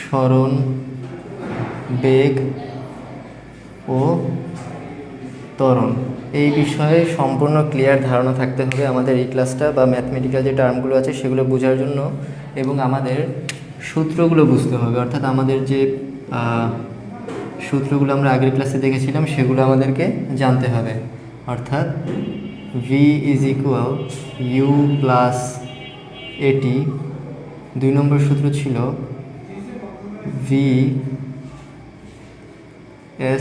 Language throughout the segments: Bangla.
সরণ বেগ ও ত্বরণ এই বিষয়ে সম্পূর্ণ ক্লিয়ার ধারণা থাকতে হবে আমাদের এই ক্লাসটা বা ম্যাথমেটিক্যাল যে টার্মগুলো আছে সেগুলো বোঝার জন্য, এবং আমাদের সূত্রগুলো বুঝতে হবে। অর্থাৎ আমাদের যে সূত্রগুলো আমরা আগের ক্লাসে দেখেছিলাম সেগুলো আমাদেরকে জানতে হবে। অর্থাৎ v is equal U plus A T 2 নম্বর সূত্র ছিল, v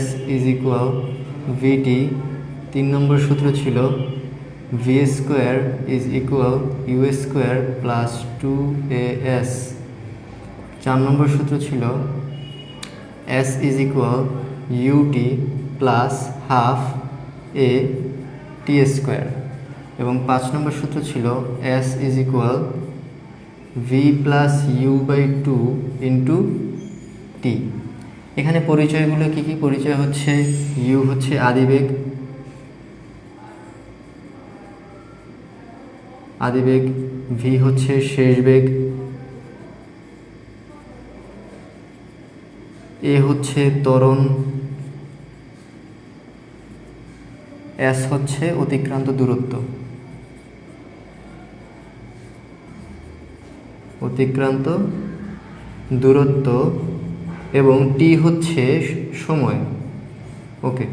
s is equal V T 3 নম্বর সূত্র ছিল, V square is equal you square plus 2as 4 নম্বর সূত্র ছিল, s is equal U T plus half A T square, এবং 5 নম্বর সূত্র ছিল s is equal V plus U by 2 into T. এখানে পরিচয়গুলো কী কী? পরিচয় হচ্ছে ইউ হচ্ছে আদিবেগ, ভি হচ্ছে শেষ বেগ, এ হচ্ছে ত্বরণ, এস হচ্ছে অতিক্রান্ত দূরত্ব, এবং টি হচ্ছে সময়। ওকে,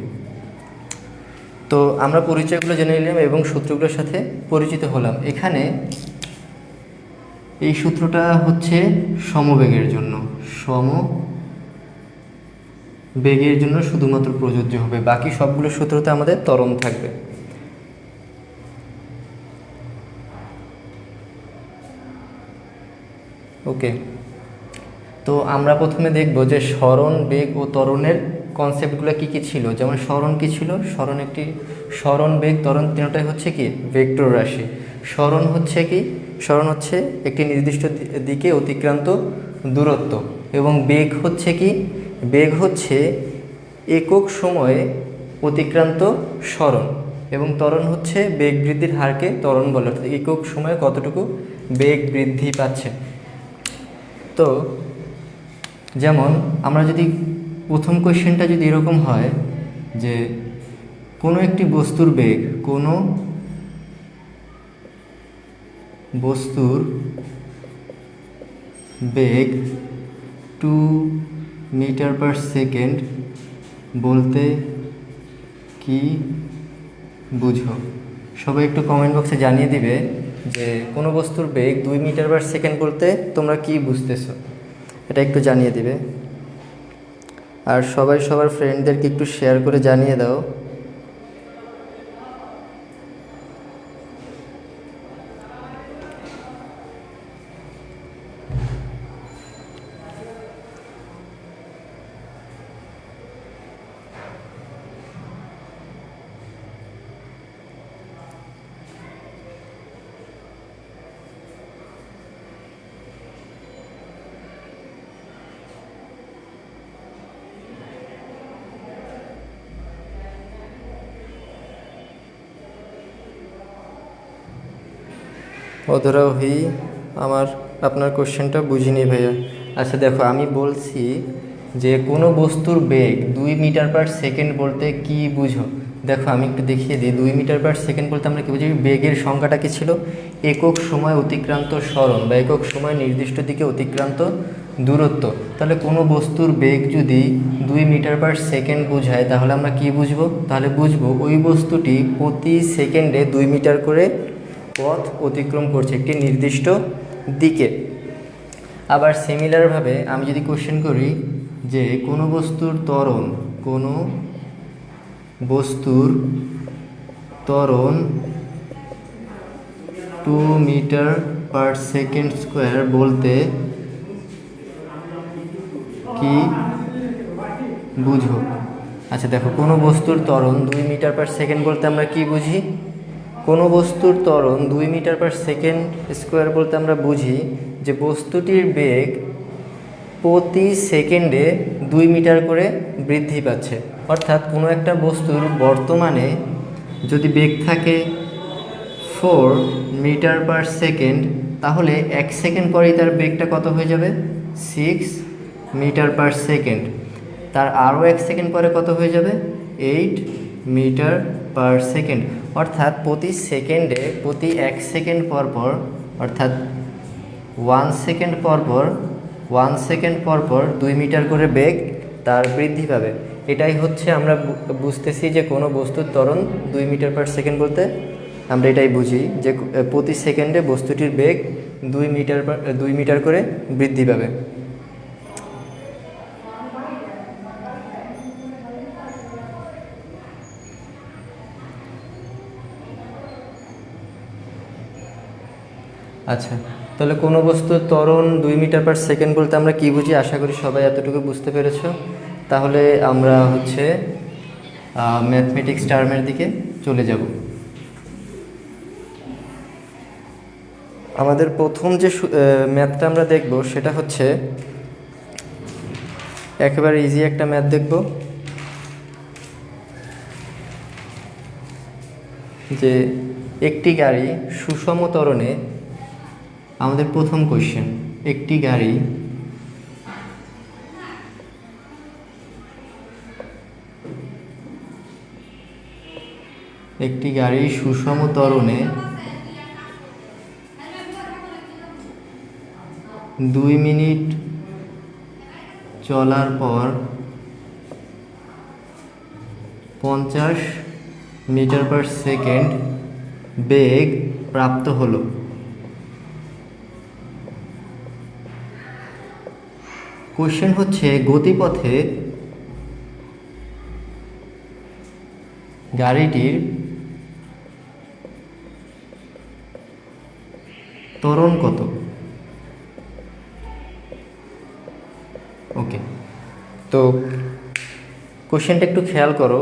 তো আমরা পরিচয়গুলো জেনে নিলাম এবং সূত্রগুলোর সাথে পরিচিত হলাম। এখানে এই সূত্রটা হচ্ছে সমবেগের জন্য, শুধুমাত্র প্রযোজ্য হবে, বাকি সবগুলো সূত্রতে আমাদের ত্বরণ থাকবে। ওকে, তো আমরা প্রথমে দেখব যে সরণ বেগ ও ত্বরণের কনসেপ্টগুলো কী কী ছিল। যেমন সরণ কী ছিল? সরণ বেগ ত্বরণ তিনটাই হচ্ছে কি ভেক্টর রাশি। সরণ হচ্ছে কি? সরণ হচ্ছে একটি নির্দিষ্ট দিকে অতিক্রান্ত দূরত্ব, এবং বেগ হচ্ছে কি? বেগ হচ্ছে একক সময়ে অতিক্রান্ত সরণ, এবং ত্বরণ হচ্ছে বেগ বৃদ্ধির হারকে ত্বরণ বলে, অর্থাৎ একক সময়ে কতটুকু বেগ বৃদ্ধি পাচ্ছে। তো যেমন আমরা যদি প্রথম কোয়েশ্চেনটা যদি এরকম হয় যে কোনো একটি বস্তুর বেগ 2 মিটার পার সেকেন্ড বলতে কি বুঝো? সবাই একটু কমেন্ট বক্সে জানিয়ে দিবে যে কোনো বস্তুর বেগ 2 মিটার পার সেকেন্ড বলতে তোমরা কি বুঝতেছো, এটা একটু জানিয়ে দিবে। আর সবাই সবার ফ্রেন্ডদেরকে একটু শেয়ার করে জানিয়ে দাও। অধরাহি আপনার কোশ্চেনটা বুঝিনি ভাইয়া। আচ্ছা দেখো, আমি বলছি যে কোনো বস্তুর বেগ 2 মিটার পার সেকেন্ড বলতে কি বুঝো। দেখো আমি একটু দেখিয়ে দিই। 2 মিটার পার সেকেন্ড বলতে আমরা কী বুঝি? বেগের সংখ্যাটা কী ছিল? একক সময় অতিক্রান্ত সরণ বা একক সময় নির্দিষ্ট দিকে অতিক্রান্ত দূরত্ব। তাহলে কোনো বস্তুর বেগ যদি 2 মিটার পার সেকেন্ড বোঝায়, তাহলে আমরা কি বুঝবো? তাহলে বুঝবো ওই বস্তুটি প্রতি সেকেন্ডে 2 মিটার করে পথ অতিক্রম করছে একটি নির্দিষ্ট দিকে। আবার সিমিলারভাবে আমি যদি কোশ্চেন করি যে কোনো বস্তুর ত্বরণ 2 মিটার পার সেকেন্ড স্কোয়ার বলতে কি বুঝো? আচ্ছা দেখো, কোনো বস্তুর ত্বরণ 2 মিটার পার সেকেন্ড বলতে আমরা কি বুঝি? কোনো বস্তুর ত্বরণ 2 মিটার পার সেকেন্ড স্কোয়ার বলতে আমরা বুঝি যে বস্তুটির বেগ প্রতি সেকেন্ডে 2 মিটার করে বৃদ্ধি পাচ্ছে। অর্থাৎ কোনো একটা বস্তুর বর্তমানে যদি বেগ থাকে 4 মিটার পার সেকেন্ড, তাহলে 1 সেকেন্ড পরেই তার বেগটা কত হয়ে যাবে? 6 মিটার পার সেকেন্ড, তার আরও 1 সেকেন্ড পরে কত হয়ে যাবে 8 মিটার পার সেকেন্ড। অর্থাৎ প্রতি সেকেন্ডে, প্রতি 1 সেকেন্ড পর পর, অর্থাৎ 1 সেকেন্ড পর পর 1 সেকেন্ড পর পর 2 মিটার করে বেগ তার বৃদ্ধি পাবে। এটাই হচ্ছে আমরা বুঝতেছি যে কোনো বস্তুর ত্বরণ 2 মিটার পার সেকেন্ড বলতে আমরা এটাই বুঝি যে প্রতি সেকেন্ডে বস্তুটির বেগ 2 মিটার করে বৃদ্ধি পাবে। আচ্ছা, তাহলে কোনো বস্তুর ত্বরণ 2 মিটার পার সেকেন্ড বলতে আমরা কি বুঝি, আশা করি সবাই এতটুকু বুঝতে পেরেছো। তাহলে আমরা হচ্ছে ম্যাথমেটিক্স টার্মের দিকে চলে যাব। আমাদের প্রথম যে ম্যাথটা আমরা দেখব সেটা হচ্ছে একেবারে ইজি একটা ম্যাথ দেখব, যে একটি গাড়ি সুষম ত্বরণে, আমাদের প্রথম কোশ্চেন, একটি গাড়ি সুষম ত্বরণে 2 মিনিট চলার পর 50 মিটার পার সেকেন্ড বেগ প্রাপ্ত হলো। কোশ্চেন হচ্ছে গতিপথে গাড়িটির ত্বরণ কত। ওকে, তো কোশ্চেনটা একটু খেয়াল করো,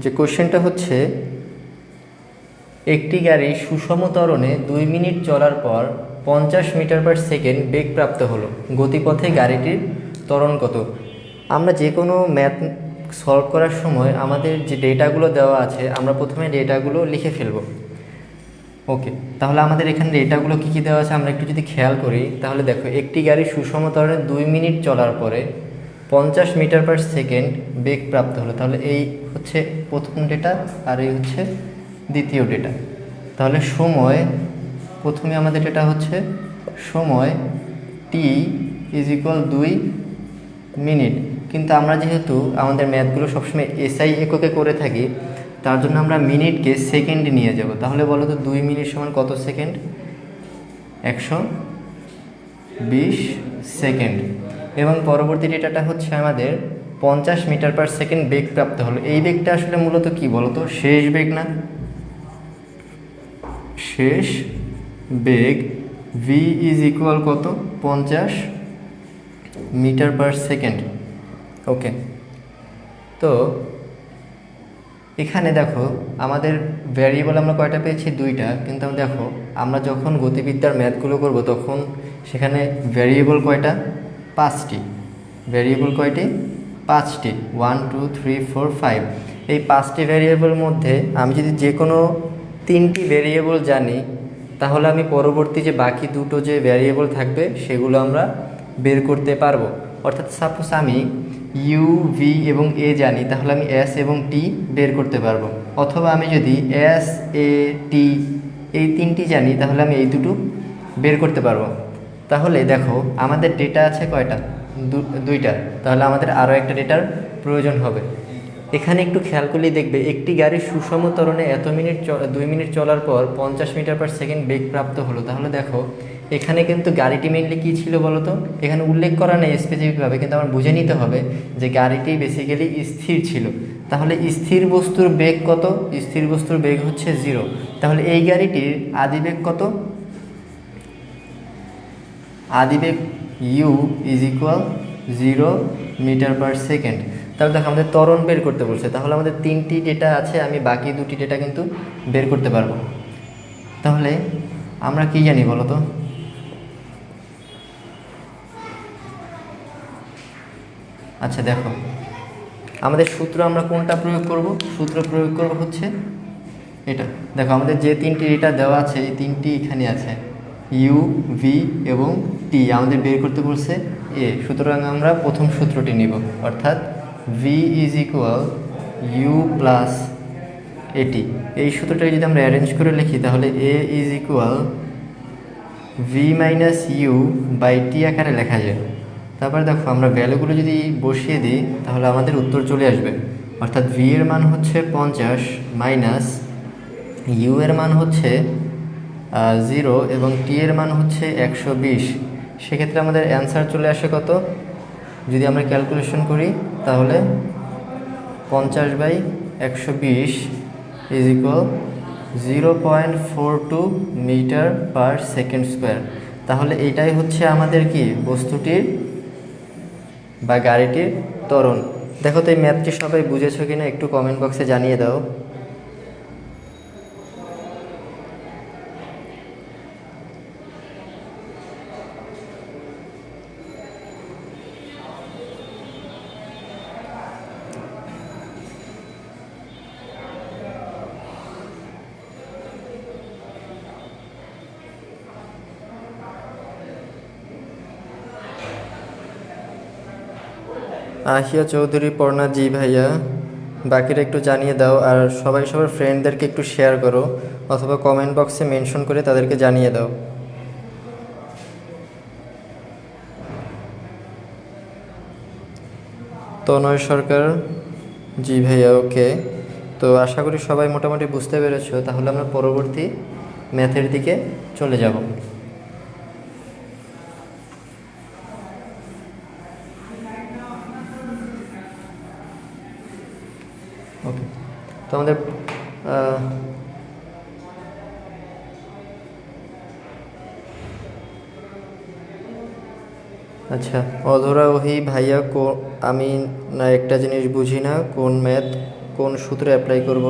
যে কোশ্চেনটা হচ্ছে একটি গাড়ি সুষম ত্বরণে 2 মিনিট চলার পর 50 মিটার পার সেকেন্ড বেগ প্রাপ্ত হলো, গতিপথে গাড়িটির ত্বরণ কত। আমরা যে কোনো ম্যাথ সলভ করার সময় আমাদের যে ডেটাগুলো দেওয়া আছে আমরা প্রথমে ডেটাগুলো লিখে ফেলব। ওকে, তাহলে আমাদের এখানে ডেটাগুলো কী কী দেওয়া আছে আমরা একটু যদি খেয়াল করি, তাহলে দেখো একটি গাড়ি সুষম ত্বরণে 2 মিনিট চলার পরে 50 মিটার পার সেকেন্ড বেগ প্রাপ্ত হলো, তাহলে এই হচ্ছে প্রথম ডেটা আর এই হচ্ছে দ্বিতীয় ডেটা। তাহলে সময়, প্রথমে আমাদের ডেটা হচ্ছে সময় t = 2 মিনিট, কিন্তু আমরা যেহেতু আমাদের ম্যাথগুলো সবসময় এসআই এককে করে থাকি তার জন্য আমরা মিনিটকে সেকেন্ডে নিয়ে যাব। তাহলে বলো তো 2 মিনিট সমান কত সেকেন্ড, 120 সেকেন্ড। এবং পরবর্তী ডেটাটা হচ্ছে আমাদের 50 মিটার পার সেকেন্ড বেগ প্রাপ্ত হলো। এই বেগটা আসলে মূলত কি বলো তো, শেষ বেগ না, শেষ বেগ v = কত, 50 মিটার পার সেকেন্ড। ওকে, তো এখানে দেখো আমাদের ভ্যারিয়েবল আমরা কয়টা পেয়েছি, 2টা, কিন্তু দেখো আমরা যখন গতিবিদ্যার ম্যাথগুলো করব তখন সেখানে ভ্যারিয়েবল কয়টা, 5টি। ভ্যারিয়েবল কয়টি, 5টি, 1 2 3 4 5। এই 5টি ভ্যারিয়েবলের মধ্যে আমি যদি যে কোনো 3টি ভ্যারিয়েবল জানি তাহলে আমি পরবর্তী যে বাকি দুটো যে ভ্যারিয়েবল থাকবে সেগুলো আমরা বের করতে পারবো। অর্থাৎ সাপোজ আমি ইউ, ভি এবং এ জানি, তাহলে আমি এস এবং টি বের করতে পারবো। অথবা আমি যদি এস, এ, টি এই 3টি জানি তাহলে আমি এই দুটো বের করতে পারবো। তাহলে দেখো আমাদের ডেটা আছে কয়টা, 2টা, তাহলে আমাদের আরও একটা ডেটার প্রয়োজন হবে। এখানে একটু খেয়াল করলেই দেখবে একটি গাড়ি সুষম ত্বরণে 2 মিনিট চলার পর 50 মিটার পার সেকেন্ড বেগ প্রাপ্ত হলো। তাহলে দেখো এখানে কিন্তু গাড়িটি মেনলি কী ছিল বলো তো, এখানে উল্লেখ করা নেই স্পেসিফিকভাবে, কিন্তু আমার বুঝে নিতে হবে যে গাড়িটি বেসিক্যালি স্থির ছিল। তাহলে স্থির বস্তুর বেগ কত, স্থির বস্তুর বেগ হচ্ছে 0। তাহলে এই গাড়িটির আদিবেগ কত, আদিবেগ u = 0 মিটার পার সেকেন্ড। তাহলে দেখো আমাদের ত্বরণ বের করতে বলছে, তাহলে আমাদের 3টি ডেটা আছে, আমি বাকি 2টি ডেটা কিন্তু বের করতে পারবো। তাহলে আমরা কি জানি বলো তো, আচ্ছা দেখো আমাদের সূত্র আমরা কোনটা প্রয়োগ করব, সূত্র প্রয়োগ করব হচ্ছে এটা। দেখো আমাদের যে 3টি ডেটা দেওয়া আছে এই 3টি এখানে আছে, ইউ, ভি এবং টি আমাদের বের করতে বলছে এ। সুতরাং আমরা প্রথম সূত্রটি নিব, অর্থাৎ V is equal U plus A T. এই সূত্রটাকে যদি আমরা অ্যারেঞ্জ করে লিখি তাহলে A is equal V minus U by T আকারে লেখা যায়। তারপরে দেখো আমরা ভ্যালুগুলো যদি বসিয়ে দিই তাহলে আমাদের উত্তর চলে আসবে, অর্থাৎ ভি এর মান হচ্ছে 50 মাইনাস ইউ এর মান হচ্ছে 0 এবং টি এর মান হচ্ছে 120। সেক্ষেত্রে আমাদের অ্যান্সার চলে আসে কত? যদি আমরা ক্যালকুলেশন করি তাহলে 50/120 is equal 0.42 metre per second square. তাহলে এইটাই হচ্ছে আমাদের কি বস্তুটির বা গাড়িটির ত্বরণ। দেখো তো এই ম্যাথটি সবাই বুঝেছো কিনা একটু কমেন্ট বক্সে জানিয়ে দাও। আহিয়া চৌধুরী পর্ণা, জি ভাইয়া। বাকিরা একটু জানিয়ে দাও, আর সবাই সবার ফ্রেন্ডদেরকে একটু শেয়ার করো অথবা কমেন্ট বক্সে মেনশন করে তাদেরকে জানিয়ে দাও। তনয় সরকার, জি ভাইয়া, ওকে। তো আশা করি সবাই মোটামুটি বুঝতে পেরেছো। তাহলে আমরা পরবর্তী ম্যাথের দিকে চলে যাব। ওকে, তো আমাদের আচ্ছা অধরা ওহি ভাইয়া, আমি না একটা জিনিস বুঝি না, কোন ম্যাথ কোন সূত্রে অ্যাপ্লাই করব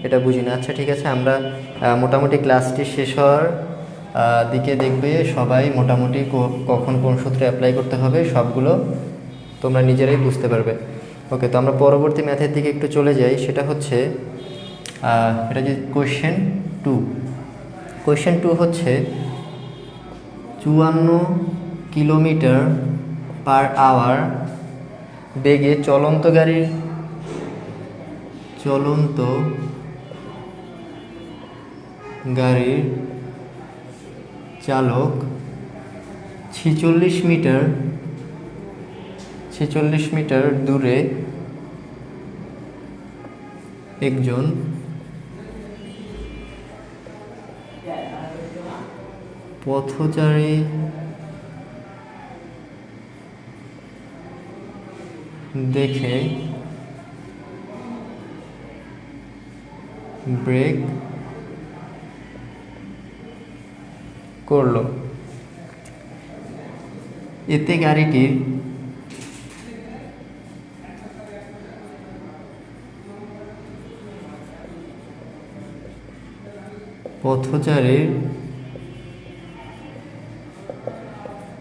এটা বুঝি না। আচ্ছা ঠিক আছে, আমরা মোটামুটি ক্লাসটি শেষ হওয়ার দিকে দেখবে সবাই মোটামুটি কখন কোন সূত্রে অ্যাপ্লাই করতে হবে সবগুলো তোমরা নিজেরাই বুঝতে পারবে। ওকে, তো আমরা পরবর্তী ম্যাথের দিকে একটু চলে যাই। সেটা হচ্ছে এটা যে কোয়েশ্চেন 2। কোয়েশ্চেন 2 হচ্ছে 54 কিলোমিটার পার আওয়ার বেগে চলন্ত গাড়ির চালক 46 মিটার দূরে একজন পথচারী দেখে ব্রেক করলো। এতে গাড়িটির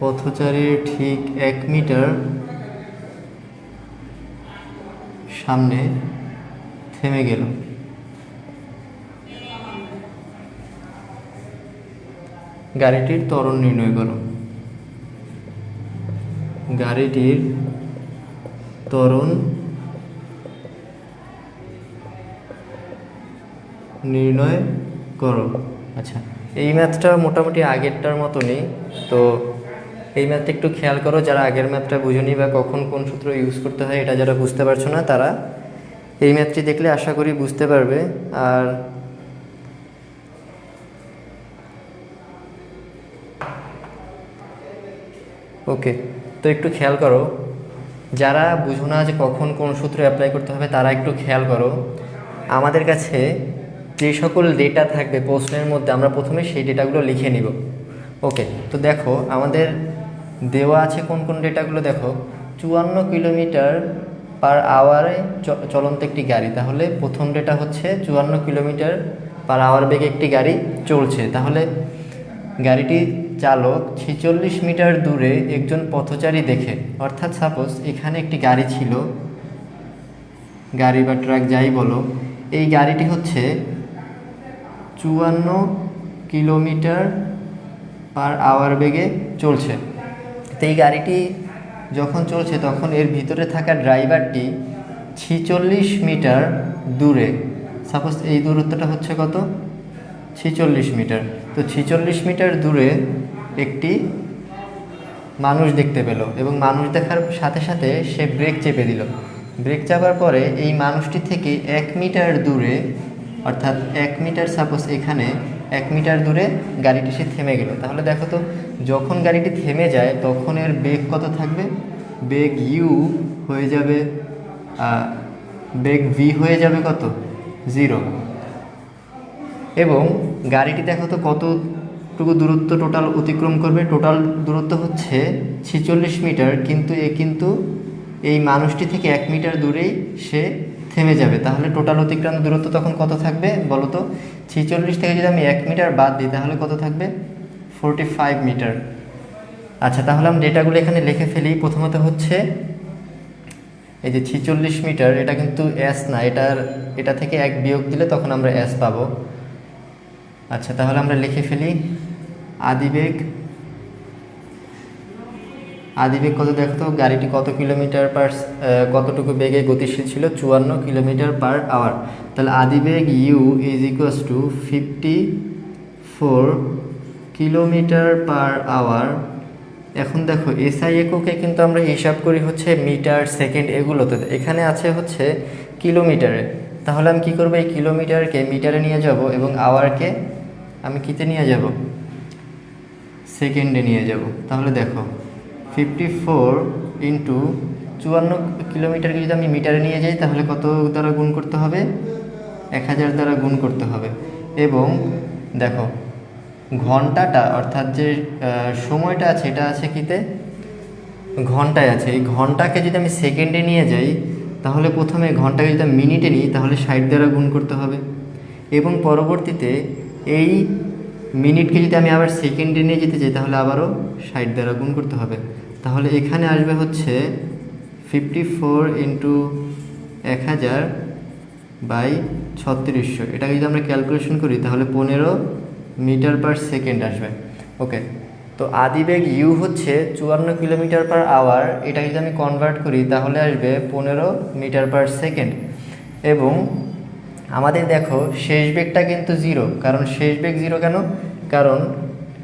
পথচারীর ঠিক 1 মিটার সামনে থেমে গেল। গাড়িটির ত্বরণ নির্ণয় করো। গাড়িটির ত্বরণ নির্ণয় করো। আচ্ছা, এই ম্যাথটা মোটামুটি আগেরটার মতনই। তো এই ম্যাথটা একটু খেয়াল করো, যারা আগের ম্যাথটা বুঝোনি বা কখন কোন সূত্র ইউজ করতে হয় এটা যারা বুঝতে পারছো না তারা এই ম্যাথটি দেখলে আশা করি বুঝতে পারবে। আর ওকে, তো একটু খেয়াল করো, যারা বুঝো না যে কখন কোন সূত্র অ্যাপ্লাই করতে হবে তারা একটু খেয়াল করো। আমাদের কাছে যে সকল ডেটা থাকবে প্রশ্নের মধ্যে আমরা প্রথমে সেই ডেটাগুলো লিখে নিব। ওকে, তো দেখো আমাদের দেওয়া আছে কোন কোন ডেটাগুলো। দেখো 54 কিলোমিটার পার আওয়ারে চলন্ত একটি গাড়ি, তাহলে প্রথম ডেটা হচ্ছে 54 কিলোমিটার পার আওয়ার বেগে একটি গাড়ি চলছে। তাহলে গাড়িটি চালক 46 মিটার দূরে একজন পথচারী দেখে, অর্থাৎ সাপোজ এখানে একটি গাড়ি ছিল, গাড়ি বা ট্রাক যাই বলো, এই গাড়িটি হচ্ছে 54 কিলোমিটার পার আওয়ার বেগে চলছে। তো এই গাড়িটি যখন চলছে তখন এর ভিতরে থাকা ড্রাইভারটি 46 মিটার দূরে, সাপোজ এই দূরত্বটা হচ্ছে কত, 46 মিটার। তো 46 মিটার দূরে একটি মানুষ দেখতে পেল এবং মানুষ দেখার সাথে সাথে সে ব্রেক চেপে দিল। ব্রেক চাপার পরে এই মানুষটি থেকে 1 মিটার দূরে, অর্থাৎ 1 মিটার, সাপোজ এখানে 1 মিটার দূরে গাড়িটি সে থেমে গেল। তাহলে দেখো তো, যখন গাড়িটি থেমে যায় তখন এর বেগ কত থাকবে, বেগ ইউ হয়ে যাবে, বেগ ভি হয়ে যাবে কত, 0। এবং গাড়িটি দেখো তো কতটুকু দূরত্ব টোটাল অতিক্রম করবে, টোটাল দূরত্ব হচ্ছে 46 মিটার, কিন্তু এই মানুষটি থেকে 1 মিটার দূরেই সে থেমে যাবে। তাহলে টোটাল অতিক্রান্ত দূরত্ব তখন কত থাকবে বলো তো, 46 থেকে যদি আমি 1 মিটার বাদ দিই তাহলে কত থাকবে, 45 মিটার। আচ্ছা, তাহলে আমি ডেটাগুলো এখানে লিখে ফেলি। প্রথমত হচ্ছে এই যে 46 মিটার, এটা কিন্তু এস না, এটা থেকে 1 বিয়োগ দিলে তখন আমরা এস পাবো। আচ্ছা, তাহলে আমরা লিখে ফেলি আদিবেগ কত, দেখো তো গাড়িটি কত কিলোমিটার কতটুকু বেগে গতিশীল ছিল, 54 কিলোমিটার পার আওয়ার। তাহলে আদিবেগ U is equals to 54 kilometre per hour. এখন দেখো এসআই এককে কিন্তু আমরা হিসাব করি হচ্ছে মিটার, সেকেন্ড, এগুলোতে। এখানে আছে হচ্ছে কিলোমিটারে। তাহলে আমি কী করবো, এই কিলোমিটারকে মিটারে নিয়ে যাব এবং আওয়ারকে আমি কিতে নিয়ে যাব, সেকেন্ডে নিয়ে যাব। তাহলে দেখো 54 ইন্টু 54 কিলোমিটারকে যদি আমি মিটারে নিয়ে যাই তাহলে কত দ্বারা গুণ করতে হবে, 1000 দ্বারা গুণ করতে হবে। এবং দেখো ঘন্টাটা, অর্থাৎ যে সময়টা আছে এটা আছে কিতে, ঘন্টায় আছে। এই ঘন্টাকে যদি আমি সেকেন্ডে নিয়ে যাই তাহলে প্রথমে ঘন্টাকে যদি আমি মিনিটে নিই তাহলে 60 দ্বারা গুণ করতে হবে। এবং পরবর্তীতে এই মিনিটকে যদি আমি আবার সেকেন্ডে নিয়ে যেতে চাই তাহলে আবারও 60 দ্বারা গুণ করতে হবে। তাহলে এখানে আসবে হচ্ছে 54 ইন্টু 1000 বাই 3600। এটাকে যদি আমরা ক্যালকুলেশন করি তাহলে 15 মিটার পার সেকেন্ড আসবে। ওকে, তো আদিবেগ ইউ হচ্ছে 54 কিলোমিটার পার আওয়ার, এটা যদি আমি কনভার্ট করি তাহলে আসবে 15 মিটার পার সেকেন্ড। এবং আমাদের দেখো শেষ বেগটা কিন্তু 0, কারণ শেষ বেগ 0 কেন, কারণ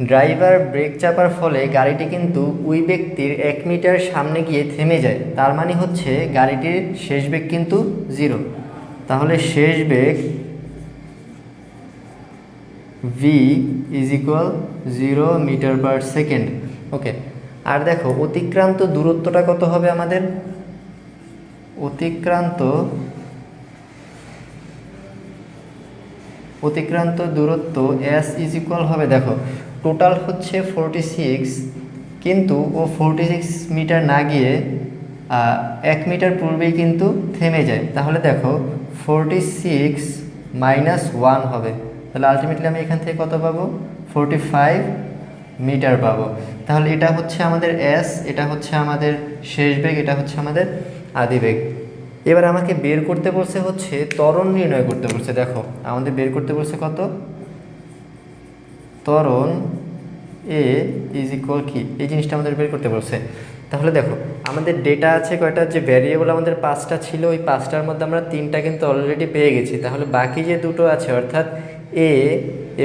ড্রাইভার ব্রেক চাপার ফলে গাড়িটি কিন্তু ওই ব্যক্তির 1 মিটার সামনে গিয়ে থেমে যায়। তার মানে হচ্ছে গাড়িটির শেষ বেগ কিন্তু 0। তাহলে শেষ বেগ V is equal 0 metre per second. Okay, আর দেখো অতিক্রান্ত দূরত্বটা কত হবে আমাদের, অতিক্রান্ত দূরত্ব এস ইজ ইকুয়াল হবে, দেখো টোটাল হচ্ছে 46, কিন্তু ও 46 মিটার না গিয়ে 1 মিটার পূর্বেই কিন্তু থেমে যায়। তাহলে দেখো 46 মাইনাস 1 হবে, তাহলে আলটিমেটলি আমি এখান থেকে কত পাবো, 45 মিটার পাবো। তাহলে এটা হচ্ছে আমাদের এস, এটা হচ্ছে আমাদের শেষ বেগ, এটা হচ্ছে আমাদের আদিবেগ। এবার আমাকে বের করতে বলছে হচ্ছে ত্বরণ নির্ণয় করতে বলছে। দেখো আমাদের বের করতে বলছে কত, ত্বরণ এ ইজ ইকুয়াল কি, এই জিনিসটা আমাদের বের করতে বলছে। তাহলে দেখো আমাদের ডেটা আছে কয়টা, যে ভ্যারিয়েবল আমাদের 5টা ছিল, ওই 5টার মধ্যে আমরা 3টা কিন্তু অলরেডি পেয়ে গেছি। তাহলে বাকি যে দুটো আছে অর্থাৎ এ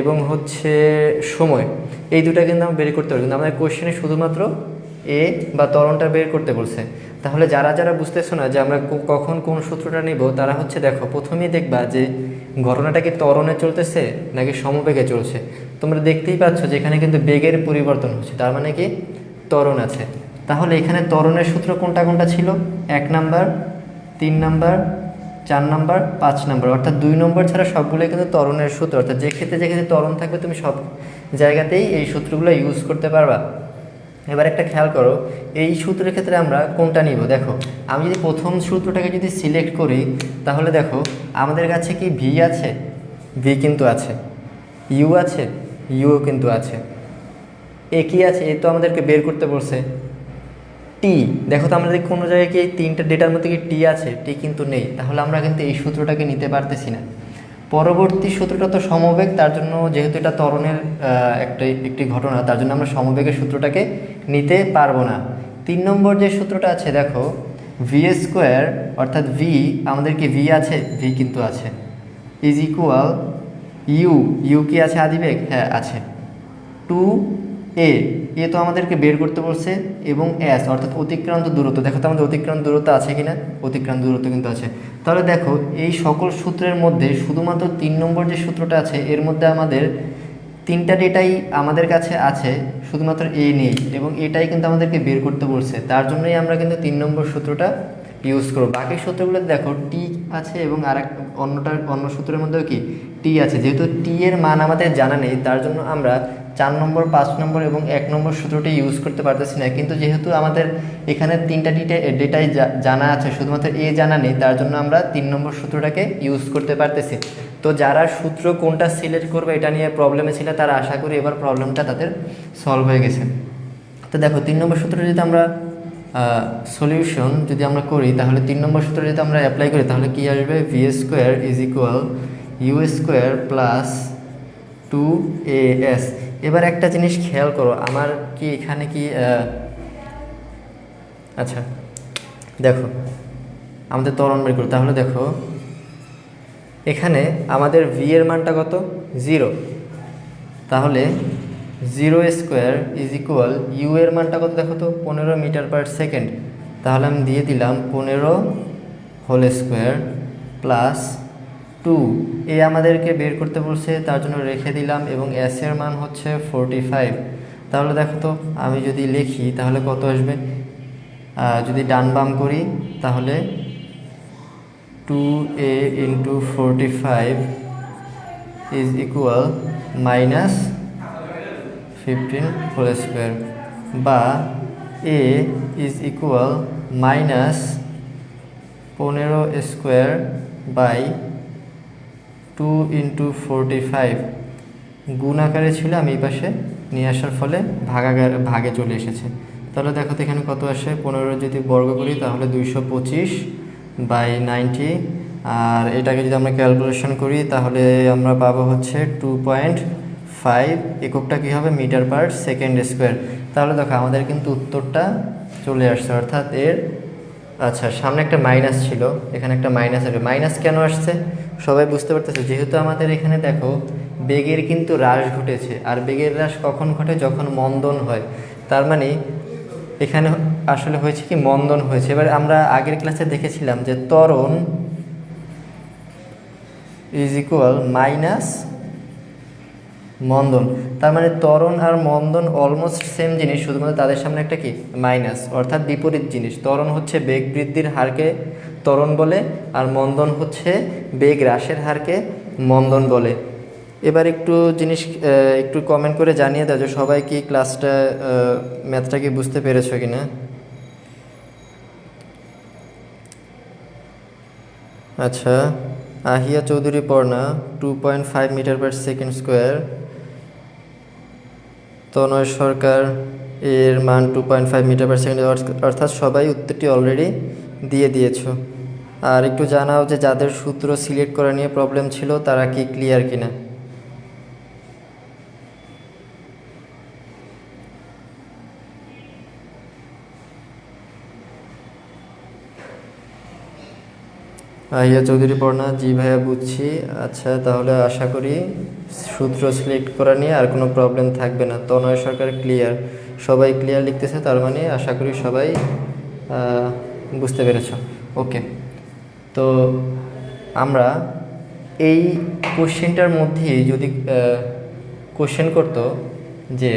এবং হচ্ছে সময়, এই দুটা কিন্তু আমরা বের করতে পারবো, কিন্তু আমাদের কোশ্চেনে শুধুমাত্র এ বা ত্বরণটা বের করতে বলছে। তাহলে যারা বুঝতেছো না যে আমরা কখন কোন সূত্রটা নিব, তারা হচ্ছে দেখো প্রথমেই দেখবা যে ঘটনাটা কি ত্বরণে চলতেছে নাকি সমবেগে চলছে। তোমরা দেখতেই পাচ্ছ যে এখানে কিন্তু বেগের পরিবর্তন হচ্ছে, তার মানে কি ত্বরণ আছে। তাহলে এখানে ত্বরণের সূত্র কোনটা কোনটা ছিল, 1 নাম্বার, 3 নাম্বার, 4 নাম্বার, 5 নাম্বার, অর্থাৎ 2 নম্বর ছাড়া সবগুলোই কিন্তু ত্বরণের সূত্র। অর্থাৎ যে ক্ষেত্রে ত্বরণ থাকবে তুমি সব জায়গাতেই এই সূত্রগুলো ইউজ করতে পারবা। এবার একটা খেয়াল করো, এই সূত্রের ক্ষেত্রে আমরা কোনটা নিব। দেখো আমি যদি প্রথম সূত্রটাকে যদি সিলেক্ট করি তাহলে দেখো আমাদের কাছে কি ভি আছে, ভি কিন্তু আছে, ইউ আছে, ইউও কিন্তু আছে, এ কি আছে, এ তো আমাদেরকে বের করতে বলছে, টি, দেখো তো আমাদের কোনো জায়গায় কি এই 3টা ডেটার মধ্যে কি টি আছে, টি কিন্তু নেই। তাহলে আমরা কিন্তু এই সূত্রটাকে নিতে পারতেছি না। পরবর্তী সূত্রটা তো সমবেগ, তার জন্য যেহেতু এটা ত্বরণের একটি ঘটনা, তার জন্য আমরা সমবেগের সূত্রটাকে নিতে পারবো না। 3 নম্বর যে সূত্রটা আছে দেখো, ভি স্কোয়ার অর্থাৎ ভি, আমাদের কি ভি আছে? ভি কিন্তু আছে, ইজ ইকুয়াল ইউ কি আছে আদিবেগ? হ্যাঁ আছে, 2a, এ তো আমাদেরকে বের করতে বলছে, এবং এস অর্থাৎ অতিক্রান্ত দূরত্ব। দেখো তো আমাদের অতিক্রান্ত দূরত্ব আছে কিনা? অতিক্রান্ত দূরত্ব কিন্তু আছে। তাহলে দেখো এই সকল সূত্রের মধ্যে শুধুমাত্র 3 নম্বর যে সূত্রটা আছে, এর মধ্যে আমাদের 3টা ডেটাই আমাদের কাছে আছে, শুধুমাত্র এ নেই, এবং এটাই কিন্তু আমাদেরকে বের করতে বলছে। তার জন্যই আমরা কিন্তু 3 নম্বর সূত্রটা ইউজ করব। বাকি সূত্রগুলোতে দেখো টি আছে, এবং অন্য সূত্রের মধ্যেও কি টি আছে। যেহেতু টি এর মান আমাদের জানা নেই, তার জন্য আমরা 4 নম্বর, 5 নম্বর এবং 1 নম্বর সূত্রটি ইউজ করতে পারতেছি না। কিন্তু যেহেতু আমাদের এখানে 3টা ডেটাই জানা আছে, শুধুমাত্র এ জানা নেই, তার জন্য আমরা 3 নম্বর সূত্রটাকে ইউজ করতে পারতেছি। তো যারা সূত্র কোনটা সিলেক্ট করবে এটা নিয়ে প্রবলেমে ছিল, তারা আশা করি এবার প্রবলেমটা তাদের সলভ হয়ে গেছে। তো দেখো 3 নম্বর সূত্র যদি আমরা সলিউশন যদি আমরা করি, তাহলে 3 নম্বর সূত্র যদি আমরা অ্যাপ্লাই করি, তাহলে কি আসবে? V square is equal you square plus 2as। এবার একটা জিনিস খেয়াল করো, আমার কি এখানে কি আচ্ছা দেখো আমাদের ত্বরণ বের করো, তাহলে দেখো এখানে আমাদের ভি এর মানটা কত? 0। তাহলে 0 স্কোয়ার ইজ ইকুয়াল ইউ এর মানটা কত দেখো তো? 15 মিটার পার সেকেন্ড। তাহলে আমি দিয়ে দিলাম 15 হোল স্কোয়ার প্লাস 2, এ আমাদেরকে বের করতে বলছে, তার জন্য রেখে দিলাম, এবং এস এর মান হচ্ছে 45। তাহলে দেখো তো আমি যদি লিখি তাহলে কত আসবে? যদি ডান বাম করি তাহলে 2a into 45 is equal minus 15 whole square, বা A is equal minus 15 square by 2 into 45। গুণ আকারে ছিল, আমি এই পাশে নিয়ে আসার ফলে ভাগে চলে এসেছে। তাহলে দেখো তো এখানে কত আসে? 15 যদি বর্গ করি তাহলে 225 বাই 90, আর এটাকে যদি আমরা ক্যালকুলেশন করি তাহলে আমরা পাবো হচ্ছে 2.5, এককটা কী হবে? Metre per second square. তাহলে দেখো আমাদের কিন্তু উত্তরটা চলে আসছে, অর্থাৎ এর আচ্ছা সামনে একটা মাইনাস ছিল, এখানে একটা মাইনাস আসবে। মাইনাস কেন আসছে সবাই বুঝতে পারতেছে? যেহেতু আমাদের এখানে দেখো বেগের কিন্তু হ্রাস ঘটেছে, আর বেগের হ্রাস কখন ঘটে? যখন মন্দন হয়। তার মানে এখানে আসলে হয়েছে কি? মন্দন হয়েছে। এবার আমরা আগের ক্লাসে দেখেছিলাম যে ত্বরণ ইজ ইকুয়াল মাইনাস মন্দন। তার মানে ত্বরণ আর মন্দন অলমোস্ট সেম জিনিস, শুধুমাত্র তাদের সামনে একটা কি মাইনাস, অর্থাৎ বিপরীত জিনিস। ত্বরণ হচ্ছে বেগ বৃদ্ধির হারকে ত্বরণ বলে, আর মন্দন হচ্ছে বেগ হ্রাসের হারকে মন্দন বলে। এবার একটু কমেন্ট করে জানিয়ে দাও যে সবাই কি ক্লাসটা ম্যাথটা কি বুঝতে পেরেছো কি না। আচ্ছা, Ahiya Chowdhury Parna 2.5 metre per second square, Tanay Sarkar এর মান 2.5 মিটার পার সেকেন্ড, অর্থাৎ সবাই উত্তরটি অলরেডি দিয়ে দিয়েছো। আর একটু জানাও যে যাদের সূত্র সিলেক্ট করা নিয়ে প্রবলেম ছিল তারা কি ক্লিয়ার কিনা। আহিয়া চৌধুরী পড়না, জি ভাইয়া বুঝছি। আচ্ছা, তাহলে আশা করি সূত্র সিলেক্ট করা নিয়ে আর কোনো প্রবলেম থাকবে না। তনয় সরকার ক্লিয়ার, সবাই ক্লিয়ার লিখতেছে, তার মানে আশা করি সবাই বুঝতে পেরেছ। ওকে, তো আমরা এই কোশ্চেনটার মধ্যেই যদি কোশ্চেন করতো যে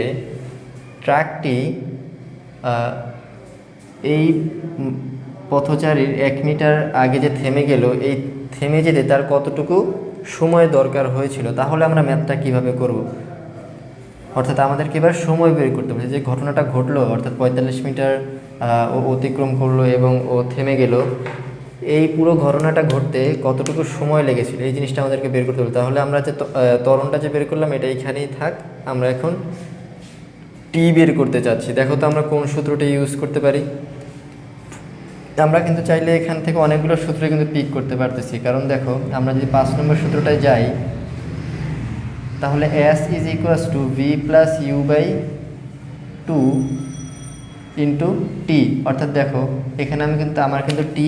ট্রাকটি এই পথচারীর 1 মিটার আগে যে থেমে গেল, এই থেমে যেতে তার কতটুকু সময় দরকার হয়েছিল, তাহলে আমরা ম্যাথটা কিভাবে করব। অর্থাৎ আমাদেরকে এবার সময় বের করতে হবে, যে ঘটনাটা ঘটলো, অর্থাৎ 45 মিটার ও অতিক্রম করলো এবং ও থেমে গেল, এই পুরো ঘটনাটা ঘটতে কতটুকু সময় লেগেছিল, এই জিনিসটা আমাদেরকে বের করতে হবে। তাহলে আমরা যে ত্বরণটা যে বের করলাম এটা এইখানেই থাক, আমরা এখন টি বের করতে চাচ্ছি। দেখো তো আমরা কোন সূত্রটা ইউজ করতে পারি। আমরা কিন্তু চাইলে এখান থেকে অনেকগুলো সূত্র কিন্তু পিক করতে পারতেছি, কারণ দেখো আমরা যদি 5 নম্বর সূত্রটায় যাই তাহলে S is equals to V plus U by 2 into T. অর্থাৎ দেখো এখানে আমার কিন্তু টি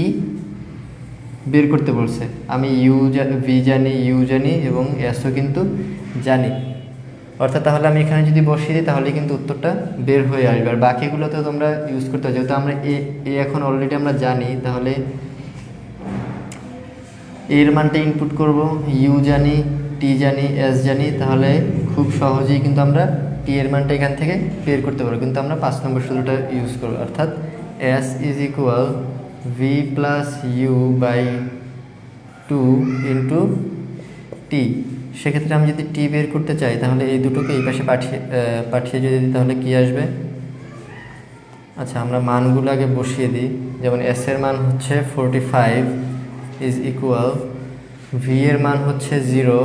বের করতে বলছে, আমি ভি জানি, ইউ জানি এবং এসও কিন্তু জানি। অর্থাৎ তাহলে আমি এখানে যদি বসিয়ে দিই তাহলে কিন্তু উত্তরটা বের হয়ে আসবে। আর বাকিগুলোতেও তোমরা ইউজ করতে হবে, যেহেতু আমরা এ এখন অলরেডি আমরা জানি, তাহলে এর মানটা ইনপুট করব, ইউ জানি, টি জানি, এস জানি, তাহলে খুব সহজেই কিন্তু আমরা টি এর মানটা এখান থেকে বের করতে পারবো। কিন্তু আমরা 5 নম্বর সূত্রটা ইউজ করবো, অর্থাৎ S is equal V plus U by 2 into T. সেক্ষেত্রে আমি যদি টি বের করতে চাই তাহলে এই দুটোকে এই পাশে পাঠিয়ে যদি দিই তাহলে কি আসবে? আচ্ছা, আমরা মানগুলো আগে বসিয়ে দিই। যেমন এস এর মান হচ্ছে 45 ইজ ইকুয়াল ভি এর মান হচ্ছে 0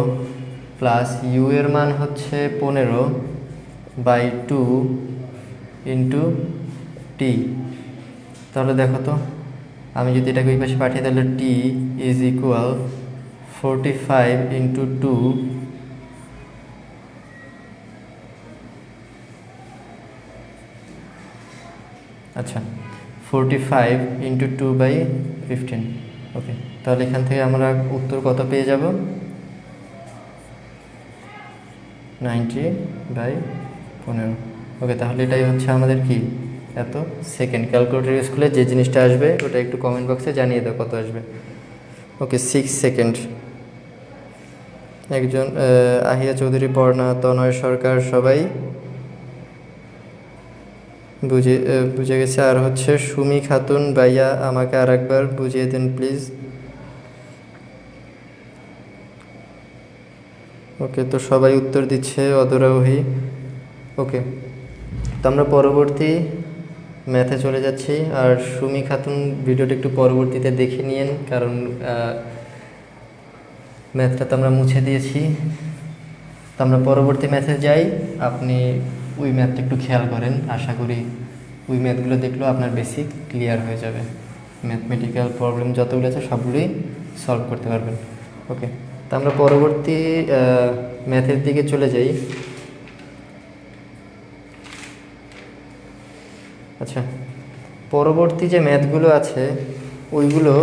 প্লাস ইউ এর মান হচ্ছে 15 বাই 2 ইন্টু টি। তাহলে দেখো তো, আমি যদি এটাকে ওই পাশে পাঠিয়ে তাহলে টি ইজ ইকুয়াল 45 ইন্টু 2 আচ্ছা 45 ইন্টু 2 বাই 15। ওকে, তাহলে এখান থেকে আমরা উত্তর কত পেয়ে যাব? 90 বাই 15। ওকে, তাহলে এটাই হচ্ছে আমাদের কি এত সেকেন্ড। ক্যালকুলেটর ইউজ করলে যে জিনিসটা আসবে ওটা একটু কমেন্ট বক্সে জানিয়ে দাও কত আসবে। ওকে, 6 সেকেন্ড। একজন আহিয়া চৌধুরী, পর্ণা, তনয় সরকার সবাই বুঝে গেছে। আর হচ্ছে সুমি খাতুন, ভাইয়া আমাকে আর একবার বুঝিয়ে দেন প্লিজ। ওকে, তো সবাই উত্তর দিচ্ছে, অদরাওহি। ওকে, তো আমরা পরবর্তী ম্যাথে চলে যাচ্ছি। আর সুমি খাতুন ভিডিওটা একটু পরবর্তীতে দেখে নিন, কারণ ম্যাথটা তো আমরা মুছে দিয়েছি। তো আমরা পরবর্তী ম্যাথে যাই, আপনি ওই ম্যাথটা একটু খেয়াল করেন। আশা করি ওই ম্যাথগুলো দেখলেও আপনার বেসিক ক্লিয়ার হয়ে যাবে। ম্যাথমেটিক্যাল প্রবলেম যতগুলো আছে সবগুলোই সলভ করতে পারবেন। ওকে, তো আমরা পরবর্তী ম্যাথের দিকে চলে যাই। আচ্ছা, পরবর্তী যে ম্যাথগুলো আছে ওইগুলো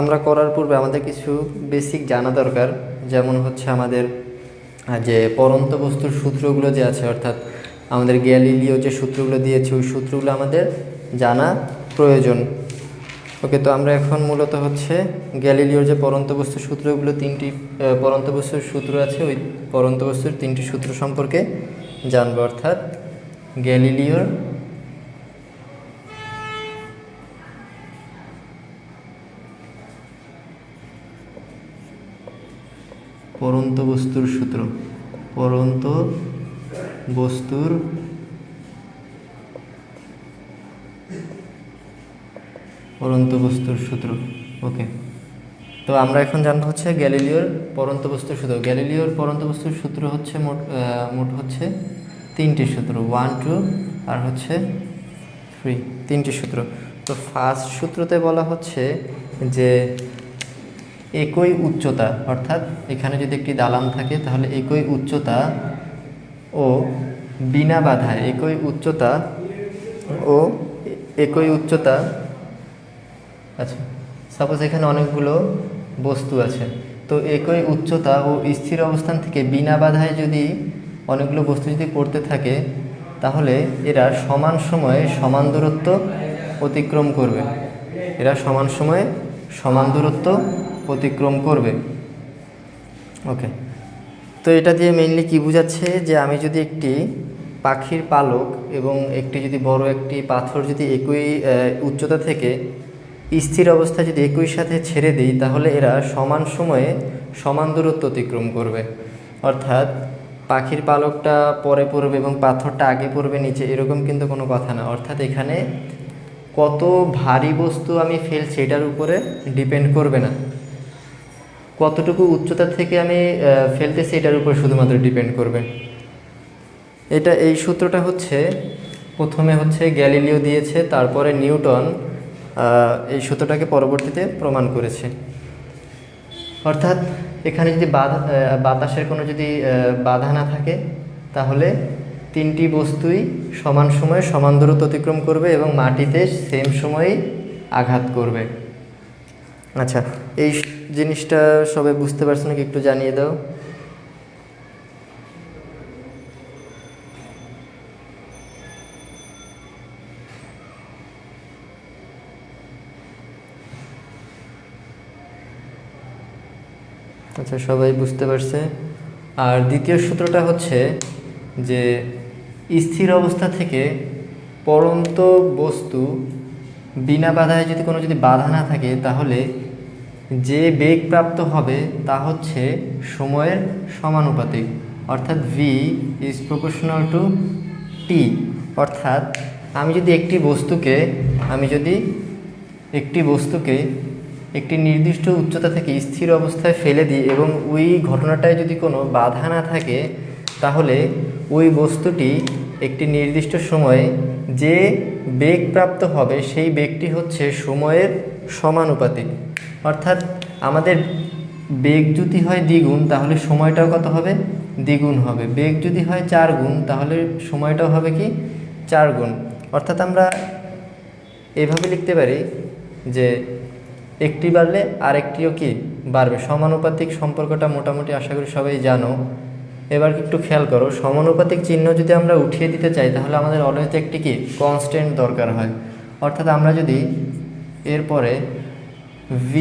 আমরা করার পূর্বে আমাদের কিছু বেসিক জানা দরকার। যেমন হচ্ছে আমাদের যে পরন্ত বস্তুর সূত্রগুলো যে আছে, অর্থাৎ আমাদের গ্যালিলিও যে সূত্রগুলো দিয়েছে ওই সূত্রগুলো আমাদের জানা প্রয়োজন। ওকে, তো আমরা এখন মূলত হচ্ছে গ্যালিলিওর যে পরন্ত বস্তুর সূত্রগুলো, 3টি পরন্ত বস্তুর সূত্র আছে, ওই পরন্ত বস্তুর 3টি সূত্র সম্পর্কে জানবো। অর্থাৎ গ্যালিলিওর পরন্ত বস্তুর সূত্র, পরন্ত বস্তুর সূত্র। ওকে, তো আমরা এখন জানবো হচ্ছে গ্যালিলিওর পরন্ত বস্তুর সূত্র। গ্যালিলিওর পরন্ত বস্তুর সূত্র হচ্ছে মোট হচ্ছে 3টি সূত্র, 1, 2 আর হচ্ছে 3, 3টি সূত্র। তো ফার্স্ট সূত্রতে বলা হচ্ছে যে একই উচ্চতা, অর্থাৎ এখানে যদি একটি দালান থাকে তাহলে একই উচ্চতা ও বিনা বাধায়, একই উচ্চতা আচ্ছা, সাপোজ এখানে অনেকগুলো বস্তু আছে, তো একই উচ্চতা ও স্থির অবস্থান থেকে বিনা বাধায় যদি অনেকগুলো বস্তু যদি পড়তে থাকে তাহলে এরা সমান সময়ে সমান দূরত্ব অতিক্রম করবে। ওকে, তো এটা দিয়ে মেইনলি কি বোঝাচ্ছে যে আমি যদি একটি পাখির পালক এবং যদি বড় একটি পাথর যদি একই উচ্চতা থেকে স্থির অবস্থায় যদি একই সাথে ছেড়ে দিই তাহলে এরা সমান সময়ে সমান দূরত্ব অতিক্রম করবে। অর্থাৎ পাখির পালকটা পরে পড়বে এবং পাথরটা আগে পড়বে নিচে, এরকম কিন্তু কোনো কথা না। অর্থাৎ এখানে কত ভারী বস্তু আমি ফেলছি এটার উপরে ডিপেন্ড করবে না, কতটুকু উচ্চতা থেকে আমি ফেলতেছি এটার উপর শুধুমাত্র ডিপেন্ড করবে। এই সূত্রটা হচ্ছে প্রথমে হচ্ছে গ্যালিলিও দিয়েছে, তারপরে নিউটন, এই সূত্রটাকে পরবর্তীতে প্রমাণ করেছে। অর্থাৎ এখানে যদি বাতাসের কোনো যদি বাধা না থাকে তাহলে তিনটি বস্তুই সমান সময়ে সমান দূরত্ব অতিক্রম করবে এবং মাটিতে সেম সময়েই আঘাত করবে। আচ্ছা, এই জিনিসটা সবাই বুঝতে পারছো নাকি একটু জানিয়ে দাও। আচ্ছা, সবাই বুঝতে পারছে। আর দ্বিতীয় সূত্রটা হচ্ছে যে স্থির অবস্থা থেকে পড়ন্ত বস্তু বিনা বাধায় যদি কোনো যদি বাধা না থাকে তাহলে যে বেগ প্রাপ্ত হবে তা হচ্ছে সময়ের সমানুপাতিক, অর্থাৎ v is proportional to t। অর্থাৎ আমি যদি একটি বস্তুকে একটি নির্দিষ্ট উচ্চতা থেকে স্থির অবস্থায় ফেলে দিই এবং ওই ঘটনাটায় যদি কোনো বাধা না থাকে তাহলে ওই বস্তুটি একটি নির্দিষ্ট সময়ে যে বেগ প্রাপ্ত হবে সেই বেগটি হচ্ছে সময়ের সমানুপাতিক। অর্থাৎ আমাদের বেগ যদি হয় দ্বিগুণ তাহলে সময়টাও কত হবে? দ্বিগুণ হবে। বেগ যদি হয় 4 গুণ তাহলে সময়টাও হবে কি 4 গুণ। অর্থাৎ আমরা এভাবে লিখতে পারি যে একটি বাড়লে আরেকটিও কি বাড়বে। সমানুপাতিক সম্পর্কটা মোটামুটি আশা করি সবাই জানো। এবার একটু খেয়াল করো, সমানুপাতিক চিহ্ন যদি আমরা উঠিয়ে দিতে চাই তাহলে আমাদের অলওয়েজ একটি কি কনস্ট্যান্ট দরকার হয়। অর্থাৎ আমরা যদি এরপরে v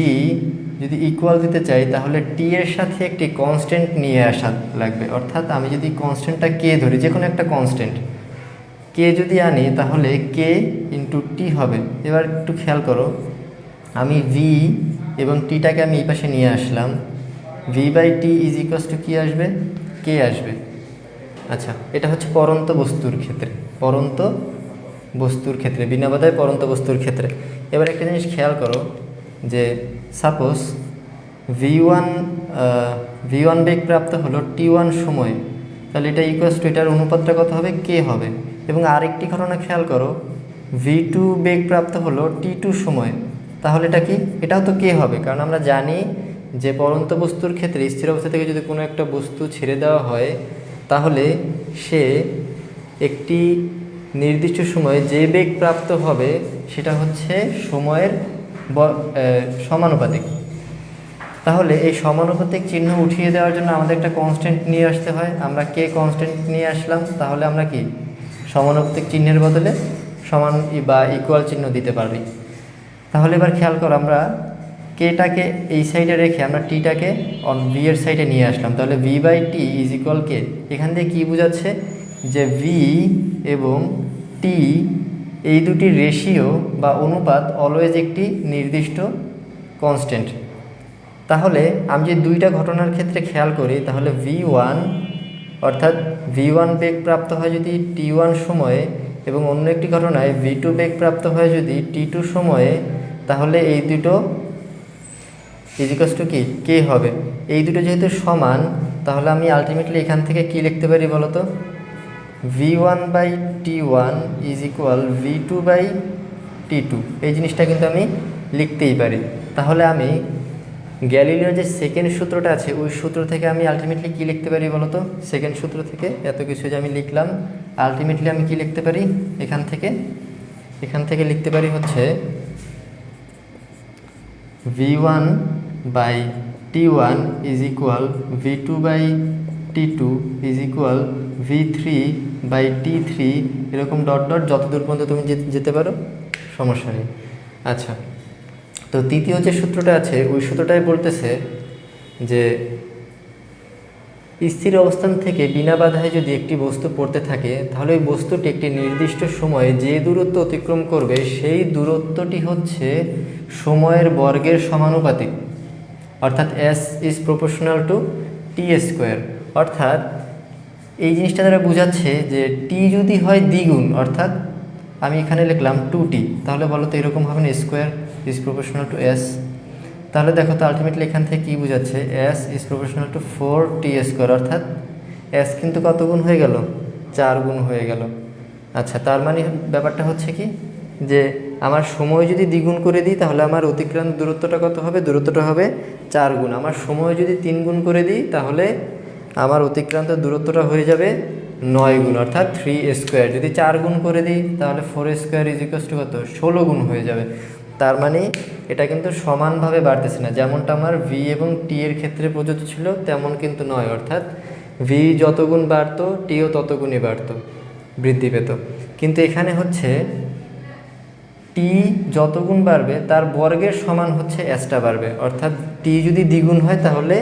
যদি ইকুয়াল দিতে চাই তাহলে t এর সাথে একটি কনস্ট্যান্ট নিয়ে আসা লাগবে। অর্থাৎ আমি যদি কনস্ট্যান্টটা k ধরি, যে কোনো একটা কনস্ট্যান্ট k যদি আনি তাহলে k ইন্টু t হবে। এবার একটু খেয়াল করো, আমি v এবং tটাকে আমি এই পাশে নিয়ে আসলাম, v by T is equals to কী আসবে? k আসবে। আচ্ছা, এটা হচ্ছে পরন্ত বস্তুর ক্ষেত্রে বিনা বাধায় পরন্ত বস্তুর ক্ষেত্রে। এবার একটা জিনিস খেয়াল করো যে সাপোজ v1 বেগ প্রাপ্ত হলো t1 সময়ে, তাহলে এটা ইকুয়ালস টু এটার অনুপাতটা কত হবে? k হবে। এবং আরেকটি ঘটনা খেয়াল করো, v2 বেগ প্রাপ্ত হলো t2 সময়ে, তাহলে এটা কি? এটাও তো k হবে, কারণ আমরা জানি যে পরন্ত বস্তুর ক্ষেত্রে স্থির অবস্থা থেকে যদি কোনো একটা বস্তু ছেড়ে দেওয়া হয় তাহলে সে একটি নির্দিষ্ট সময়ে যে বেগ প্রাপ্ত হবে সেটা হচ্ছে সময়ের সমানুপাতিক। তাহলে এই সমানুপাতিক চিহ্ন উঠিয়ে দেওয়ার জন্য আমাদের একটা কনস্ট্যান্ট নিয়ে আসতে হয়। আমরা কে কনস্ট্যান্ট নিয়ে আসলাম, তাহলে আমরা কি সমানুপাতিক চিহ্নের বদলে সমান বা ইকুয়াল চিহ্ন দিতে পারি। তাহলে এবার খেয়াল করো, আমরা কেটাকে এই সাইডে রেখে আমরা টিটাকে v এর সাইডে নিয়ে আসলাম, তাহলে v by T is equal K. এখান থেকে কী বোঝাচ্ছে যে v এবং t এই দুটির রেশিও বা অনুপাত অলওয়েজ একটি নির্দিষ্ট কনস্ট্যান্ট। তাহলে আমি যদি দুইটা ঘটনার ক্ষেত্রে খেয়াল করি তাহলে v1 অর্থাৎ v1 বেগ প্রাপ্ত হয় যদি t1 সময়ে এবং অন্য একটি ঘটনায় v2 বেগ প্রাপ্ত হয় যদি t2 সময়ে, তাহলে এই দুটো ইজিকাস টু কি k হবে। এই দুটো যেহেতু সমান তাহলে আমি আলটিমেটলি এখান থেকে কি লিখতে পারি বলো তো? v1 by t1 is equal v2 by t2। এই জিনিসটা কিন্তু আমি লিখতেই পারি। তাহলে আমি গ্যালিলিওর যে সেকেন্ড সূত্রটা আছে ওই সূত্র থেকে আমি আলটিমেটলি কি লিখতে পারি বলো তো? সেকেন্ড সূত্র থেকে এত কিছু যে আমি লিখলাম, আলটিমেটলি আমি কি লিখতে পারি এখান থেকে লিখতে পারি হচ্ছে v1 by t1 is equal v2 by t2 is equal v3 by t3, এরকম ডট ডট যতদূর পর্যন্ত তুমি যেতে পারো সমস্যা নেই। আচ্ছা, তো তৃতীয় যে সূত্রটা আছে ওই সূত্রটাই বলতেছে যে স্থির অবস্থান থেকে বিনা বাধায় যদি একটি বস্তু পড়তে থাকে তাহলে ওই বস্তুটি একটি নির্দিষ্ট সময়ে যে দূরত্ব অতিক্রম করবে সেই দূরত্বটি হচ্ছে সময়ের বর্গের সমানুপাতিক, অর্থাৎ s is proportional to T square. অর্থাৎ এই জিনিসটা দ্বারা বোঝাচ্ছে যে টি যদি হয় দ্বিগুণ, অর্থাৎ আমি এখানে লিখলাম 2t, তাহলে বলো তো এরকম হবে না square is proportional to s। তাহলে দেখো তো আলটিমেটলি এখান থেকে কী বোঝাচ্ছে s is proportional to 4t square, অর্থাৎ s কিন্তু কত গুণ হয়ে গেল? 4 গুণ হয়ে গেল। আচ্ছা, তার মানে ব্যাপারটা হচ্ছে কি যে আমার সময় যদি দ্বিগুণ করে দিই তাহলে আমার অতিক্রান্ত দূরত্বটা কত হবে? দূরত্বটা হবে 4 গুণ। আমার সময় যদি 3 গুণ করে দিই তাহলে আমার অতিক্রান্ত দূরত্বটা হয়ে যাবে 9 গুণ, অর্থাৎ 3 স্কোয়ার। যদি 4 গুণ করে দিই তাহলে 4 স্কোয়ার ইজ ইকুয়ালস টু কত? 16 গুণ হয়ে যাবে। তার মানে এটা কিন্তু সমানভাবে বাড়তেছে না, যেমনটা আমার ভি এবং টি এর ক্ষেত্রে প্রযোজ্য ছিল তেমন কিন্তু নয়। অর্থাৎ ভি যত গুণ বাড়তো টিও তত গুণই বাড়তো, বৃদ্ধি পেত। কিন্তু এখানে হচ্ছে টি যত গুণ বাড়বে তার বর্গের সমান হচ্ছে এসটা বাড়বে। অর্থাৎ টি যদি দ্বিগুণ হয় তাহলে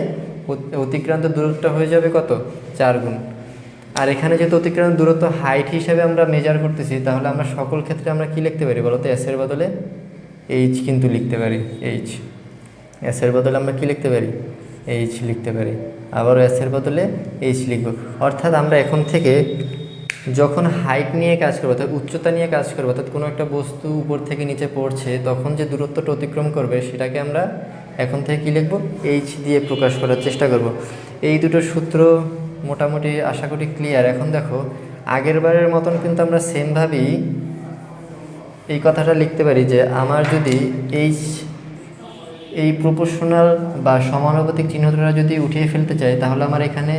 অতিক্রান্ত দূরত্বটা হয়ে যাবে কত? 4 গুণ। আর এখানে যেহেতু অতিক্রান্ত দূরত্ব হাইট হিসেবে আমরা মেজার করতেছি, তাহলে আমরা সকল ক্ষেত্রে আমরা কি লিখতে পারি বলতো? এসের বদলে এইচ কিন্তু লিখতে পারি। এইচ এসের বদলে আমরা কি লিখতে পারি? এইচ লিখতে পারি। আবারও এসের বদলে এইচ লিখব। অর্থাৎ আমরা এখন থেকে যখন হাইট নিয়ে কাজ করবো, অর্থাৎ উচ্চতা নিয়ে কাজ করবো, অর্থাৎ কোনো একটা বস্তু উপর থেকে নিচে পড়ছে, তখন যে দূরত্বটা অতিক্রম করবে সেটাকে আমরা এখন থেকে কী লিখব? এইচ দিয়ে প্রকাশ করার চেষ্টা করব। এই দুটো সূত্র মোটামুটি আশা করি ক্লিয়ার। এখন দেখো আগের বারের মতন কিন্তু আমরা সেমভাবেই এই কথাটা লিখতে পারি যে আমার যদি এই প্রপোর্শনাল বা সমানুপাতিক চিহ্নটা যদি উঠিয়ে ফেলতে চাই তাহলে আমার এখানে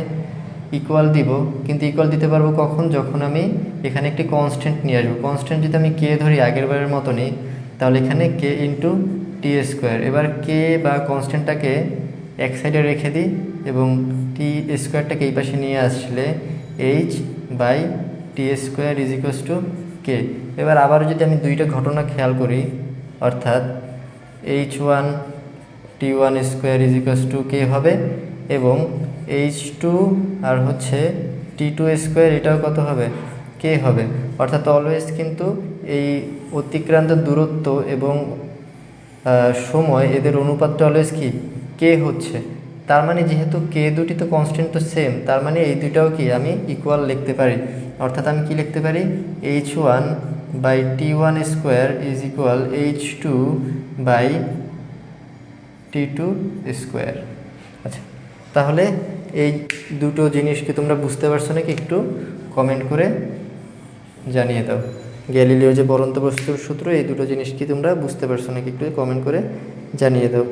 ইকুয়াল দিব, কিন্তু ইকুয়াল দিতে পারবো কখন? যখন আমি এখানে একটি কনস্ট্যান্ট নিয়ে আসবো। কনস্ট্যান্ট যদি আমি কে ধরি আগের বারের মতনই, তাহলে এখানে কে ইন্টু টি স্কোয়ার। এবার কে বা কনস্ট্যান্টটাকে এক সাইডে রেখে দিই এবং টি স্কোয়ারটাকে এই পাশে নিয়ে আসলে H by T square is equals to K. এবার আবার যদি আমি দুইটা ঘটনা খেয়াল করি, অর্থাৎ h1 t1 square is equals to K হবে এবং h2 আর হচ্ছে t2 স্কোয়ার এটাও কত হবে? কে হবে। অর্থাৎ অলওয়েজ কিন্তু এই অতিক্রান্ত দূরত্ব এবং সময় এদের অনুপাতটা অলওয়েজ কি? কে হচ্ছে। তার মানে যেহেতু কে দুটি তো কনস্ট্যান্ট তো সেম, তার মানে এই দুটাও কি আমি ইকুয়াল লিখতে পারি। অর্থাৎ আমি কি লিখতে পারি? h1 by t1 square is equal h2 by t2 square. আচ্ছা, তাহলে এই দুটো জিনিস কি তোমরা বুঝতে পারছো নাকি? একটু কমেন্ট করে জানিয়ে দাও। গ্যালিলিও যে পরন্ত বস্তুর সূত্র, এই দুটো জিনিস কি তোমরা বুঝতে পারছো নাকি? একটু কমেন্ট করে জানিয়ে দাও।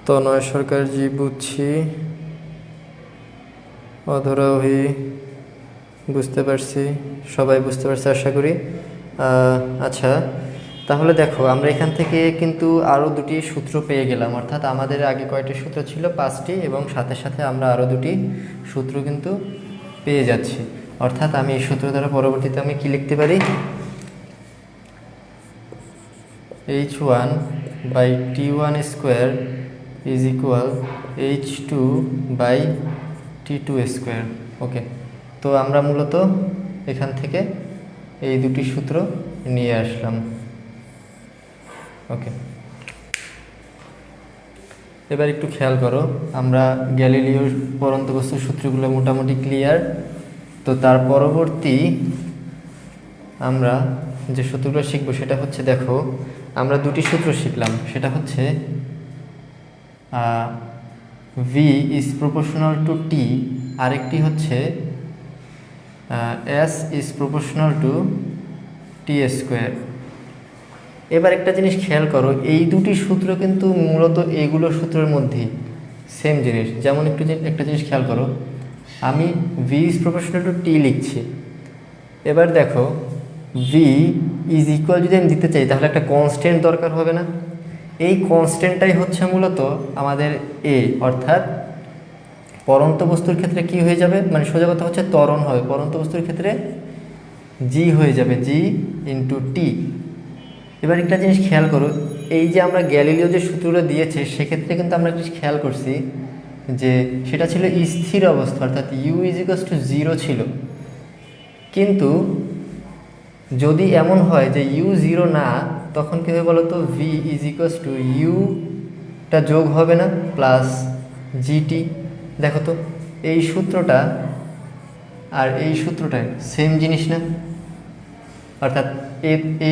তনয় সরকার জি বুঝছি, অধরাওহি বুঝতে পারছি, সবাই বুঝতে পারছে আশা করি। আচ্ছা, তাহলে দেখো আমরা এখান থেকে কিন্তু আরও দুটি সূত্র পেয়ে গেলাম। অর্থাৎ আমাদের আগে কয়টি সূত্র ছিল? 5টি, এবং সাথে সাথে আমরা আরও দুটি সূত্র কিন্তু পেয়ে যাচ্ছি। অর্থাৎ আমি এই সূত্র দ্বারা পরবর্তীতে আমি কি লিখতে পারি? h1 by t1 square is equal h2 by t2 square. Okay, তো আমরা মূলত এখান থেকে এই দুটি সূত্র নিয়ে আসলাম। ওকে, এবার একটু খেয়াল করো, আমরা গ্যালিলিওর পরন্ত বস্তুর সূত্রগুলো মোটামুটি ক্লিয়ার। তো তার পরবর্তী আমরা যে সূত্রগুলো শিখবো সেটা হচ্ছে, দেখো আমরা দুটি সূত্র শিখলাম, সেটা হচ্ছে ভি ইজ প্রপোর্শনাল টু টি, আরেকটি হচ্ছে S is proportional to T square. এবার একটা জিনিস খেয়াল করো, এই দুটি সূত্র কিন্তু মূলত এগুলো সূত্রের মধ্যেই সেম জিনিস। যেমন একটা জিনিস খেয়াল করো, আমি ভি ইজ প্রপোর্শনাল টু টি লিখছি। এবার দেখো ভি ইজ ইকুয়াল যদি আমি দিতে চাই তাহলে একটা কনস্ট্যান্ট দরকার হবে না? এই কনস্ট্যান্টটাই হচ্ছে মূলত আমাদের এ, অর্থাৎ পরন্ত বস্তুর ক্ষেত্রে কি হয়ে যাবে, মানে সোজা কথা হচ্ছে ত্বরণ হবে। পরন্ত বস্তুর ক্ষেত্রে জি হয়ে যাবে, জি ইন্টু টি। এবার একটা জিনিস খেয়াল করো, এই যে আমরা গ্যালিলিও যে সূত্রটা দিয়েছে সেক্ষেত্রে কিন্তু আমরা একটা খেয়াল করছি যে সেটা ছিল স্থির অবস্থা, অর্থাৎ ইউ ইজ ইকুয়ালস টু 0 ছিল। কিন্তু যদি এমন হয় যে ইউ জিরো না, তখন কী হবে বলো তো, ভি ইজ ইকুয়ালস টু ইউটা যোগ হবে না প্লাস জিটি। দেখো তো এই সূত্রটা আর এই সূত্রটায় সেম জিনিস না, অর্থাৎ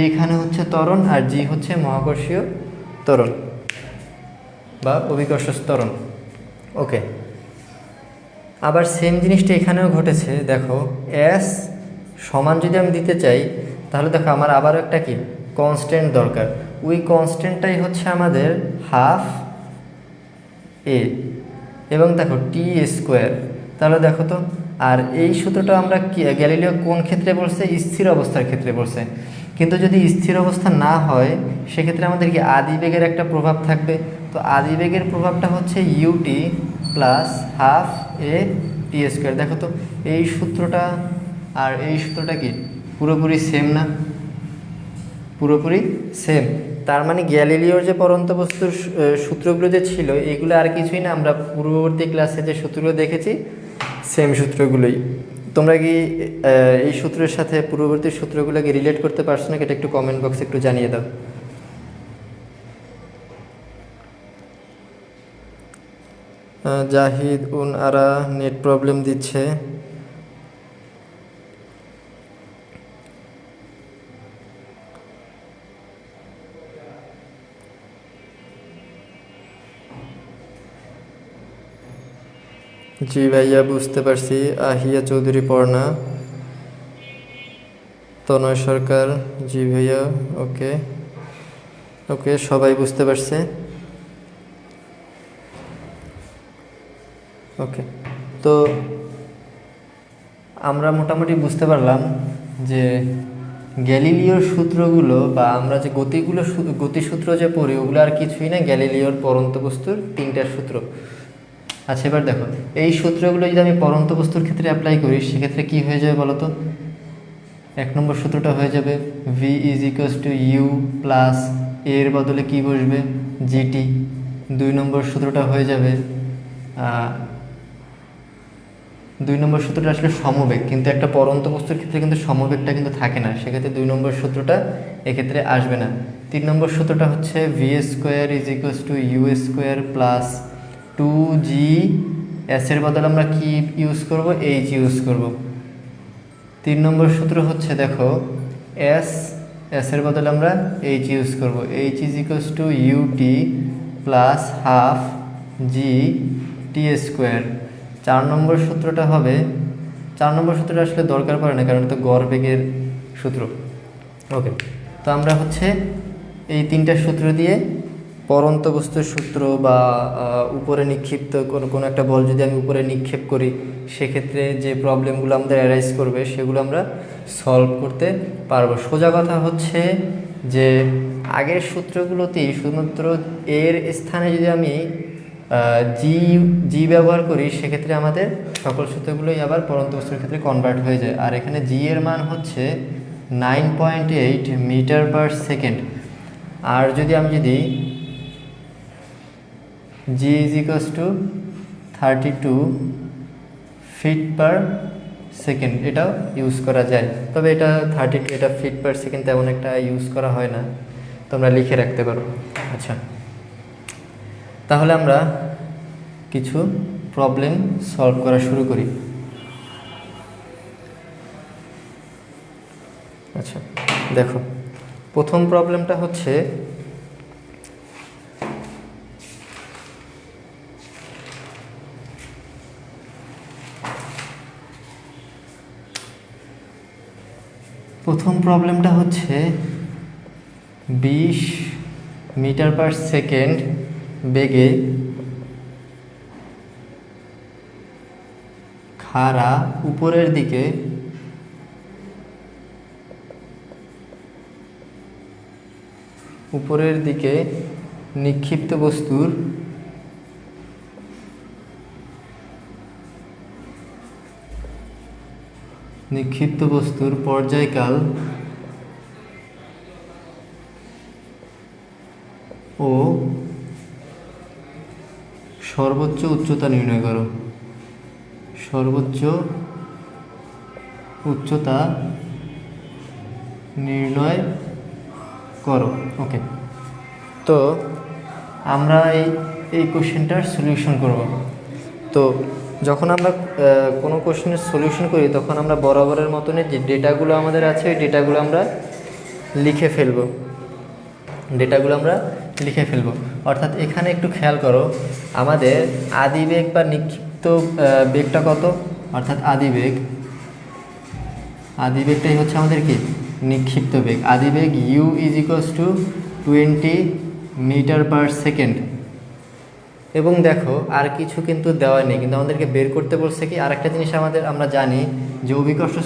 এখানে হচ্ছে ত্বরণ আর জি হচ্ছে মহাকর্ষীয় ত্বরণ বা অভিকর্ষ ত্বরণ। ওকে, আবার সেম জিনিসটা এখানেও ঘটেছে। দেখো এস সমান যদি আমি দিতে চাই, তাহলে দেখো আমার আবারও একটা কি কনস্ট্যান্ট দরকার। ওই কনস্ট্যান্টটাই হচ্ছে আমাদের হাফ এ, এবং দেখো টি স্কোয়ার। তাহলে দেখো তো, আর এই সূত্রটা আমরা গ্যালিলিও কোন ক্ষেত্রে বলছে, স্থির অবস্থার ক্ষেত্রে বলছে। কিন্তু যদি স্থির অবস্থা না হয়, সেক্ষেত্রে আমাদের কি আদিবেগের একটা প্রভাব থাকবে। তো আদিবেগের প্রভাবটা হচ্ছে UT plus half A T square. দেখো তো এই সূত্রটা আর এই সূত্রটা কি পুরোপুরি সেম না, পুরোপুরি সেম। তার মানে গ্যালিলিওর যে পরন্ত বস্তুর সূত্রগুলো যে ছিল, এগুলো আর কিছুই না, আমরা পূর্ববর্তী ক্লাসে যে সূত্রগুলো দেখেছি সেম সূত্রগুলোই। তোমরা কি এই সূত্রের সাথে পূর্ববর্তী সূত্রগুলোকে রিলেট করতে পারছো না? এটা একটু কমেন্ট বক্সে একটু জানিয়ে দাও। জাহিদ আরা নেট প্রবলেম দিচ্ছে। জি ভাইয়া বুঝতে পারছি। আহিয়া চৌধুরী পড়না, তনয় সরকার, জি ভাইয়া ওকে ওকে, সবাই বুঝতে পারছে। ওকে, তো আমরা মোটামুটি বুঝতে পারলাম যে গ্যালিলিওর সূত্রগুলো বা আমরা যে গতিসূত্র যে পড়ি, ওগুলো আর কিছুই না, গ্যালিলিওর পরন্ত বস্তুর তিনটা সূত্র। আচ্ছা, এবার দেখো এই সূত্রগুলো যদি আমি পরন্ত বস্তুর ক্ষেত্রে অ্যাপ্লাই করি, সেক্ষেত্রে কি হয়ে যাবে বলো তো। 1 নম্বর সূত্রটা হয়ে যাবে v is equals to u plus এর বদলে কি বসবে, জিটি। 2 নম্বর সূত্রটা হয়ে যাবে 2 নম্বর সূত্রটা আসলে সমবেগ, কিন্তু একটা পরন্ত বস্তুর ক্ষেত্রে কিন্তু সমবেগটা কিন্তু থাকে না, সেক্ষেত্রে 2 নম্বর সূত্রটা এক্ষেত্রে আসবে না। 3 নম্বর সূত্রটা হচ্ছে v square is equals to u square plus 2g, এসের বদলে আমরা কি ইউজ করব, এইচ ইউজ করব। 3 নম্বর সূত্র হচ্ছে দেখো এসের বদলে আমরা এইচ ইউজ করব, h is equals to u t plus half g t square. 4 নম্বর সূত্রটা হবে, 4 নম্বর সূত্রটা আসলে দরকার পড়ে না, কারণ এটা গড় বেগের সূত্র। ওকে, তো আমরা হচ্ছে এই 3টা সূত্র দিয়ে পরন্ত বস্তুর সূত্র বা উপরে নিক্ষিপ্ত কোনো একটা বল যদি আমি উপরে নিক্ষেপ করি, সেক্ষেত্রে যে প্রবলেমগুলো আমাদের অ্যারাইজ করবে সেগুলো আমরা সলভ করতে পারবো। সোজা কথা হচ্ছে যে আগের সূত্রগুলোতেই শুধুমাত্র এর স্থানে যদি আমি জি ব্যবহার করি, সেক্ষেত্রে আমাদের সকল সূত্রগুলোই আবার পরন্ত বস্তুর ক্ষেত্রে কনভার্ট হয়ে যায়। আর এখানে জি এর মান হচ্ছে 9.8 মিটার পার সেকেন্ড। আর যদি আমি G is equals to 32 feet per second, এটাও ইউজ করা যায়। তবে এটা 32, এটা ফিট পার সেকেন্ড তেমন একটা ইউজ করা হয় না, তোমরা লিখে রাখতে পারো। আচ্ছা, তাহলে আমরা কিছু প্রবলেম সলভ করা শুরু করি। আচ্ছা দেখো, প্রথম প্রবলেমটা হচ্ছে হচ্ছে 20 মিটার পার সেকেন্ড বেগে খাড়া উপরের দিকে নিক্ষিপ্ত বস্তুর পর্যায়কাল ও সর্বোচ্চ উচ্চতা নির্ণয় করো। সর্বোচ্চ উচ্চতা নির্ণয় করো। ওকে, তো আমরা এই কোশ্চেনটার সলিউশন করব। তো যখন আমরা কোনো কোশ্চেনের সলিউশন করি তখন আমরা বরাবরের মতনই যে ডেটাগুলো আমাদের আছে ওই ডেটাগুলো আমরা লিখে ফেলব। অর্থাৎ এখানে একটু খেয়াল করো, আমাদের আদি বেগ বা নিক্ষিপ্ত বেগটা কত, অর্থাৎ আদিবেগটাই হচ্ছে আমাদের কি নিক্ষিপ্ত বেগ। আদিবেগ u is equals to 20 metre per second. এবং দেখো আর কিছু কিন্তু দেওয়া নেই, কিন্তু আমাদেরকে বের করতে বলছে কি আরেকটা জিনিস আমরা জানি যে অভিকর্ষ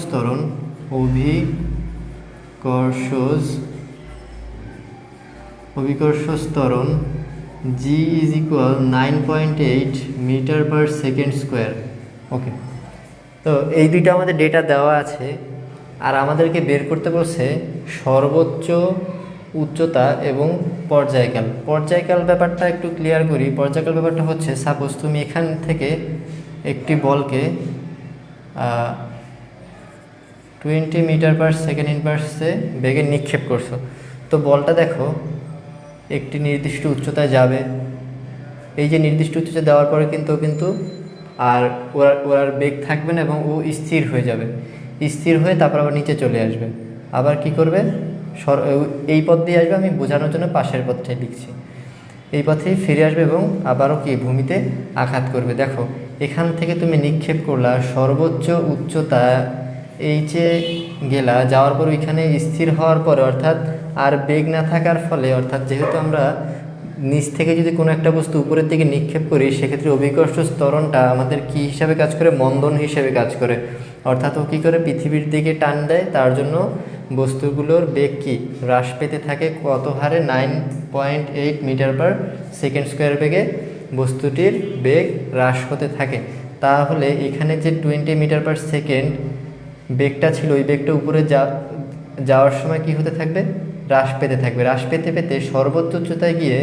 ত্বরণ g is equal 9.8 metre per second square. Okay, তো এই দুইটা আমাদের ডেটা দেওয়া আছে, আর আমাদেরকে বের করতে বলছে সর্বোচ্চ উচ্চতা এবং পর্যায়কাল ব্যাপারটা একটু ক্লিয়ার করি। পর্যায়কাল ব্যাপারটা হচ্ছে, সাপোজ তুমি এখান থেকে একটি বলকে 20 মিটার/সেকেন্ড ইনভার্সে বেগে নিক্ষেপ করছো। তো বলটা দেখো একটি নির্দিষ্ট উচ্চতায় যাবে। এই যে নির্দিষ্ট উচ্চতা দেওয়ার পরে কিন্তু আর ওর বেগ থাকবে না এবং ও স্থির হয়ে যাবে। স্থির হয়ে তারপর আবার নিচে চলে আসবে। আবার কি করবে, এই পথ দিয়ে আসবে, আমি বোঝানোর জন্য পাশের পথটাই লিখছি। এই পথেই ফিরে আসবে এবং আবারও কি ভূমিতে আঘাত করবে। দেখো এখান থেকে তুমি নিক্ষেপ করলা, সর্বোচ্চ উচ্চতা এইচে গেলা, যাওয়ার পর ওইখানে স্থির হওয়ার পরে, অর্থাৎ আর বেগ না থাকার ফলে, অর্থাৎ যেহেতু আমরা নিচ থেকে যদি কোনো একটা বস্তু উপরের দিকে নিক্ষেপ করি সেক্ষেত্রে অভিকর্ষ ত্বরণটা আমাদের কি হিসাবে কাজ করে, মন্দন হিসেবে কাজ করে। অর্থাৎ ও কী করে পৃথিবীর দিকে টান দেয়, তার জন্য বস্তুগুলোর বেগ কি হ্রাস পেতে থাকে কত হারে, 9.8 মিটার/সেকেন্ড স্কোয়ার বেগে বস্তুটির বেগ হ্রাস হতে থাকে। তাহলে এখানে যে 20 মিটার/সেকেন্ড বেগটা ছিল ওই বেগটা উপরে যাওয়ার সময় কি হতে থাকবে, হ্রাস পেতে থাকবে। হ্রাস পেতে পেতে সর্বোচ্চ উচ্চতায় গিয়ে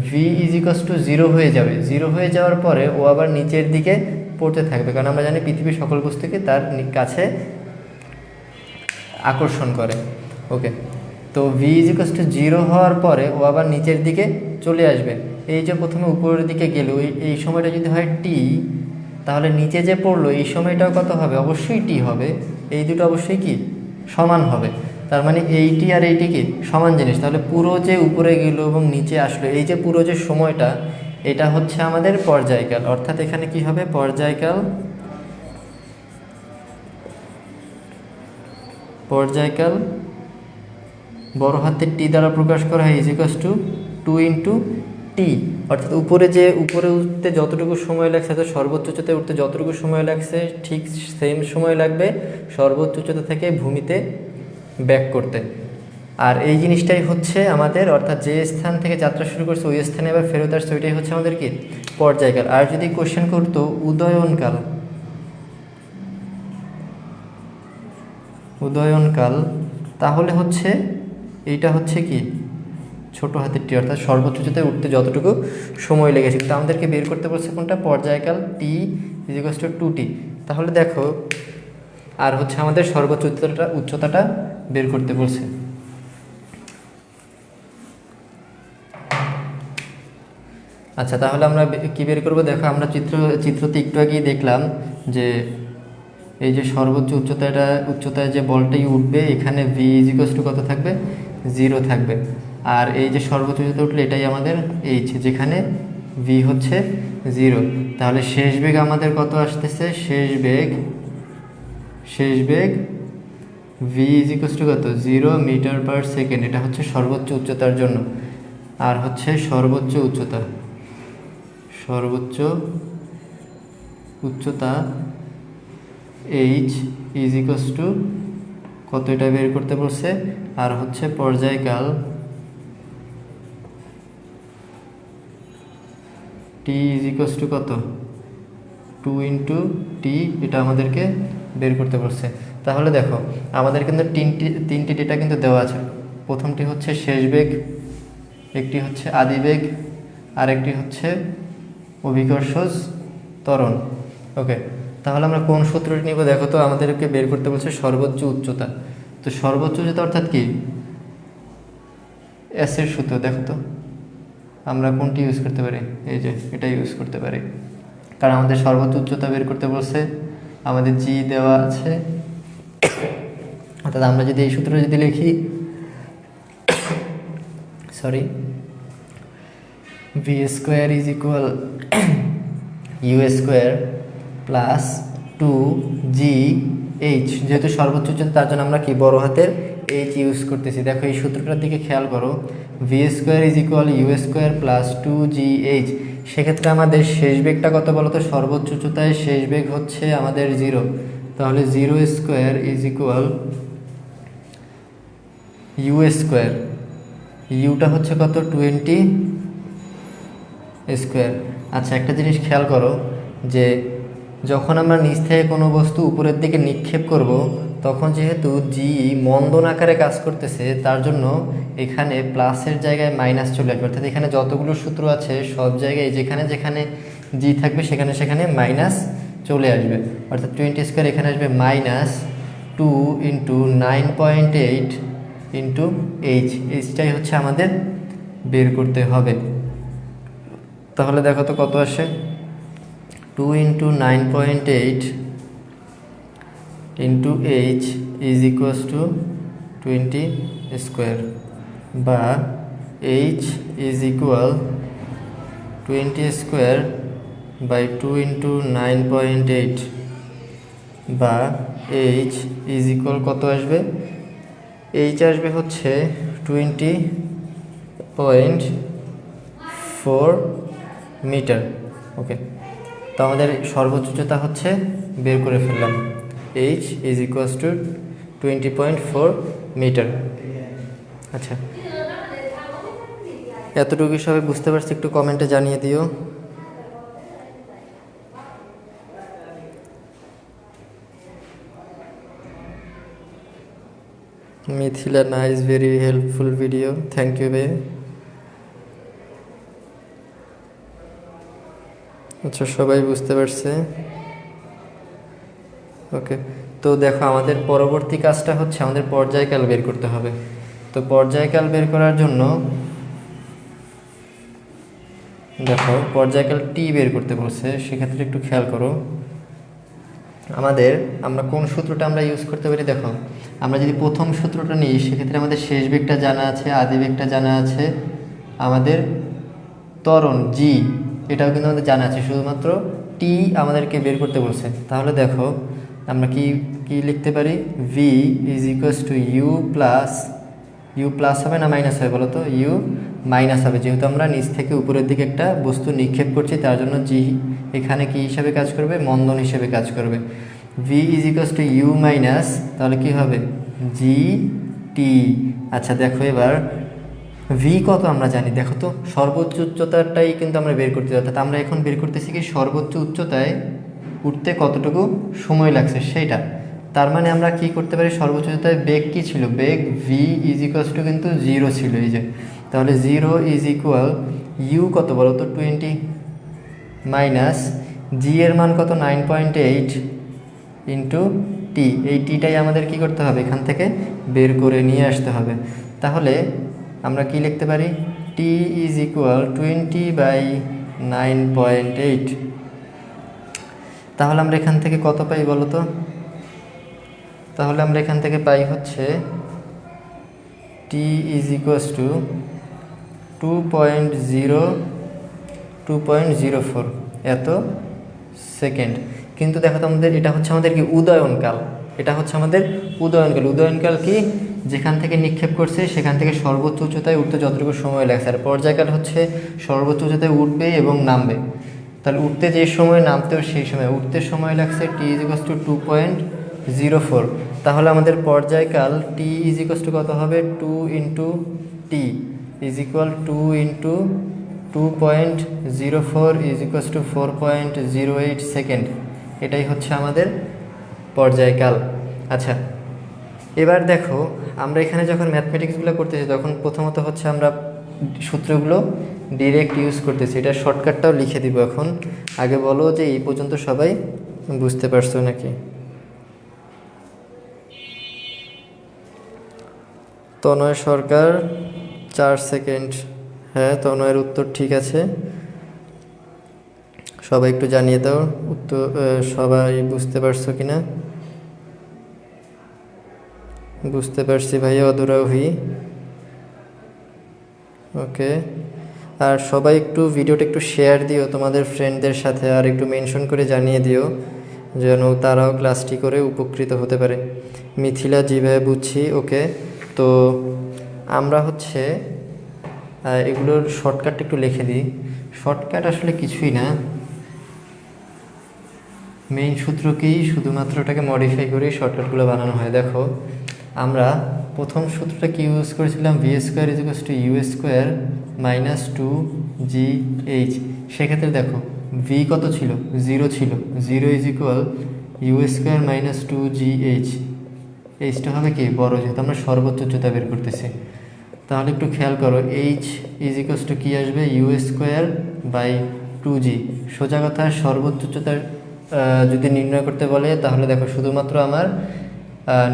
v ইজ ইকুয়ালস টু 0 হয়ে যাবে। 0 হয়ে যাওয়ার পরে ও আবার নিচের দিকে পড়তে থাকবে, কারণ আমরা জানি পৃথিবীর সকল বস্তুকে তার কাছে আকর্ষণ করে। ওকে, তো v ইজ ইকুয়ালস টু 0 হওয়ার পরে ও আবার নিচের দিকে চলে আসবে। এই যে প্রথমে উপরের দিকে গেল, এই সময়টা যদি হয় t, তাহলে নিচে যে পড়লো এই সময়টাও কত হবে, অবশ্যই t হবে। এই দুটো অবশ্যই কি সমান হবে। তার মানে এইটি আর এইটি কি সমান জিনিস। তাহলে পুরো যে উপরে গেল এবং নিচে আসলো, এই যে পুরো যে সময়টা, এটা হচ্ছে আমাদের পর্যায়কাল। অর্থাৎ এখানে কি হবে, পর্যায়কাল বড় হাতের টি দ্বারা প্রকাশ করা হয়, is equals two 2 into T. অর্থাৎ উপরে উঠতে যতটুকু সময় লাগছে, অর্থাৎ সর্বোচ্চ উচ্চতায় উঠতে যতটুকু সময় লাগছে ঠিক সেম সময় লাগবে সর্বোচ্চ উচ্চতা থেকে ভূমিতে ব্যাক করতে। আর এই জিনিসটাই হচ্ছে আমাদের, অর্থাৎ যে স্থান থেকে যাত্রা শুরু করছে ওই স্থানে আবার ফেরত আসছে, ওইটাই হচ্ছে আমাদের কি পর্যায়কাল। আর যদি কোশ্চেন করতো উদয়নকাল, তাহলে হচ্ছে এইটা হচ্ছে কি ছোট হাতের টি, অর্থাৎ সর্বোচ্চ উচ্চতায় উঠতে যতটুকু সময় লেগেছে। কিন্তু আমাদেরকে বের করতে বলছে কোনটা, পর্যায়কাল টি ইজ ইকুয়ালস টু 2t। তাহলে দেখো আর হচ্ছে আমাদের সর্বোচ্চ উচ্চতাটা বের করতে বলছে। আচ্ছা, তাহলে আমরা কি বের করব, দেখো আমরা চিত্রতে একটু আগেই দেখলাম যে এই যে সর্বোচ্চ উচ্চতায় যে বলটাই উঠবে, এখানে v ইজ ইকুয়ালস টু কত থাকবে, 0 থাকবে। আর এই যে সর্বোচ্চ উচ্চতা উঠলে এটাই আমাদের h, যেখানে v হচ্ছে 0। তাহলে শেষ বেগ আমাদের কত আসতেছে, শেষ বেগ v ইজ ইকুয়ালস টু কত, 0 মিটার/সেকেন্ড। এটা হচ্ছে সর্বোচ্চ উচ্চতার জন্য। আর হচ্ছে সর্বোচ্চ উচ্চতা h ইজ ইকুয়ালস টু কত, এটা বের করতে বলছে। আর হচ্ছে পর্যায়কাল t ইজ ইকুয়ালস টু কত, 2 ইন্টু টি, এটা আমাদেরকে বের করতে বলছে। তাহলে দেখো আমাদের কিন্তু তিনটি ডেটা কিন্তু দেওয়া আছে। প্রথমটি হচ্ছে শেষ বেগ, একটি হচ্ছে আদি বেগ, আর একটি হচ্ছে অভিকর্ষজ ত্বরণ। ওকে, তাহলে আমরা কোন সূত্রটি নিব, দেখো তো আমাদেরকে বের করতে বলছে সর্বোচ্চ উচ্চতা। তো সর্বোচ্চ উচ্চতা অর্থাৎ কি এসের সূত্র, দেখো তো আমরা কোনটি ইউজ করতে পারি, এই যে এটা ইউজ করতে পারি, কারণ আমাদের সর্বোচ্চ উচ্চতা বের করতে বলছে, আমাদের জি দেওয়া আছে, অর্থাৎ আমরা যদি এই সূত্র যদি লিখি, sorry, v square is equal you square plus 2GH, যেহেতু সর্বোচ্চ উচ্চতা তার জন্য আমরা কি বড় হাতের এইচ ইউজ করতেছি। দেখো এই সূত্রটার দিকে খেয়াল করো, v square is equal you square plus 2GH। সেক্ষেত্রে আমাদের শেষ বেগটা কত বলো তো, সর্বোচ্চ উচ্চতায় শেষ বেগ হচ্ছে আমাদের 0, তাহলে 0 square is equal you square, ইউটা হচ্ছে কত 20 স্কোয়ার। আচ্ছা একটা জিনিস খেয়াল করো যে যখন আমরা নিচ থেকে কোনো বস্তু উপরের দিকে নিক্ষেপ করব, তখন যেহেতু জি মন্দন আকারে কাজ করতেছে, তার জন্য এখানে প্লাসের জায়গায় মাইনাস চলে আসবে, অর্থাৎ এখানে যতগুলো সূত্র আছে সব জায়গায় যেখানে যেখানে জি থাকবে সেখানে সেখানে মাইনাস চলে আসবে, অর্থাৎ 20 স্কোয়ার এখানে আসবে মাইনাস 2 ইন্টু 9.8 ইন্টু এইচ, এইচটাই হচ্ছে আমাদের বের করতে হবে। তাহলে দেখো তো কত আসে, 2 into 9.8 into H is equals to 20 square, বা H is equal 20 square by 2 into 9.8, বা এইচ ইজ ইকুয়াল কত আসবে, এইচ আসবে হচ্ছে 20.4 মিটার। ওকে, তো আমাদের সর্বোচ্চ উচ্চতা হচ্ছে বের করে ফেললাম, h is equals to 20.4 metre. আচ্ছা এতটুকু সবাই বুঝতে পারছি, একটু কমেন্টে জানিয়ে দিও। Mithila, nice, very helpful video, thank you ভাই। আচ্ছা সবাই বুঝতে পারছে, ওকে। তো দেখো আমাদের পরবর্তী কাজটা হচ্ছে আমাদের পর্যায়কাল বের করতে হবে। তো পর্যায়কাল বের করার জন্য দেখো পর্যায়কাল টি বের করতে বলছে, সেক্ষেত্রে একটু খেয়াল করো আমরা কোন সূত্রটা আমরা ইউজ করতে পারি। দেখো আমরা যদি প্রথম সূত্রটা নিই, সেক্ষেত্রে আমাদের শেষ বেগটা জানা আছে, আদি বেগটা জানা আছে, আমাদের ত্বরণ জি এটাও কিন্তু আমাদের জানা আছে, শুধুমাত্র টি আমাদেরকে বের করতে বলছে। তাহলে দেখো আমরা কি কি লিখতে পারি, v is equals to u plus হবে না মাইনাস হবে বলো তো, ইউ মাইনাস হবে, যেহেতু আমরা নিচ থেকে উপরের দিকে একটা বস্তু নিক্ষেপ করছি, তার জন্য জি এখানে কি হিসাবে কাজ করবে, মন্দন হিসেবে কাজ করবে। V is equals to u minus, তাহলে কি হবে জি টি। আচ্ছা দেখো এবার ভি কত আমরা জানি, দেখো তো সর্বোচ্চ উচ্চতাটাই কিন্তু আমরা বের করতে, অর্থাৎ আমরা এখন বের করতেছি কি সর্বোচ্চ উচ্চতায় উঠতে কতটুকু সময় লাগছে সেইটা। তার মানে আমরা কি করতে পারি, সর্বোচ্চ উচ্চতায় বেগ কি ছিল, বেগ ভি ইজ ইকুয়ালস টু কিন্তু 0 ছিল, এই যে, তাহলে 0 ইজ ইকুয়াল ইউ কত বলো তো 20 মাইনাস জি এর মান কত 9.8 ইন্টু টি, এই টিটাই আমাদের কি করতে হবে, এখান থেকে বের করে নিয়ে আসতে হবে। তাহলে আমরা কি লিখতে পারি, টি ইজ ইকুয়াল 20/9.8। তাহলে আমরা এখান থেকে কত পাই বলো তো, তাহলে আমরা এখান থেকে পাই হচ্ছে টি ইজ ইকুয়ালস টু 2.04 এত সেকেন্ড। কিন্তু দেখো তো আমাদের এটা হচ্ছে আমাদের কি উদয়নকাল, এটা হচ্ছে আমাদের উদয়নকাল। উদয়নকাল কি, যেখান থেকে নিক্ষেপ করছে সেখান থেকে সর্বোচ্চ উচ্চতায় উঠতে যতটুকু সময় লাগছে, আর পর্যায়কাল হচ্ছে সর্বোচ্চ উচ্চতায় উঠবে এবং নামবে। তাহলে উঠতে যে সময়, নামতেও সেই সময়, উঠতে সময় লাগছে টি ইজ ইকুয়ালস টু 2.04। তাহলে আমাদের পর্যায়কাল টি ইজ ইকুয়ালস টু কত হবে, 2 into T is equal 2 into 2.04 is equals two 4.08 second. এটাই হচ্ছে আমাদের পর্যায়কাল। আচ্ছা এবার দেখো আমরা এখানে যখন ম্যাথমেটিক্সগুলো করতেছি, তখন প্রথমত হচ্ছে আমরা সূত্রগুলো ডিরেক্ট ইউজ করতেছি। এটা শর্টকাটটাও লিখে দিব এখন। আগে বলো যে এই পর্যন্ত সবাই বুঝতে পারছো নাকি। তনয় সরকার 4 সেকেন্ড। হ্যাঁ, তনয়ের উত্তর ঠিক আছে। সবাই একটু জানিয়ে দাও উত্তর, সবাই বুঝতে পারছো কিনা? বুঝতে পারছি ভাইয়া, অদূরাভি। ওকে, আর সবাই একটু ভিডিওটা একটু শেয়ার দিও তোমাদের ফ্রেন্ডদের সাথে, আর একটু মেনশন করে জানিয়ে দিও যেন তারাও ক্লাসটি করে উপকৃত হতে পারে। মিথিলা, জি ভাইয়া বুঝছি। ওকে, তো আমরা হচ্ছে এগুলোর শর্টকাটটা একটু লিখে দিই। শর্টকাট আসলে কিছুই না, মেইন সূত্রকেই শুধুমাত্র ওটাকে মডিফাই করেই শর্টকাটগুলো বানানো হয়। দেখো, আমরা প্রথম সূত্রটা কি ইউজ করেছিলাম, v square is equals to u square minus 2GH। সেক্ষেত্রে দেখো ভি কত ছিল, 0 ছিল। 0 is equal you square minus 2GH। এইচটা হবে কি বড়, যেহেতু আমরা সর্বোচ্চ উচ্চতা বের করতেছি। তাহলে একটু খেয়াল করো, এইচ ইজ ইকুয়ালস টু কী আসবে, ইউ স্কোয়ার বাই 2G। সোজা কথা, সর্বোচ্চ উচ্চতার যদি নির্ণয় করতে বলে তাহলে দেখো শুধুমাত্র আমার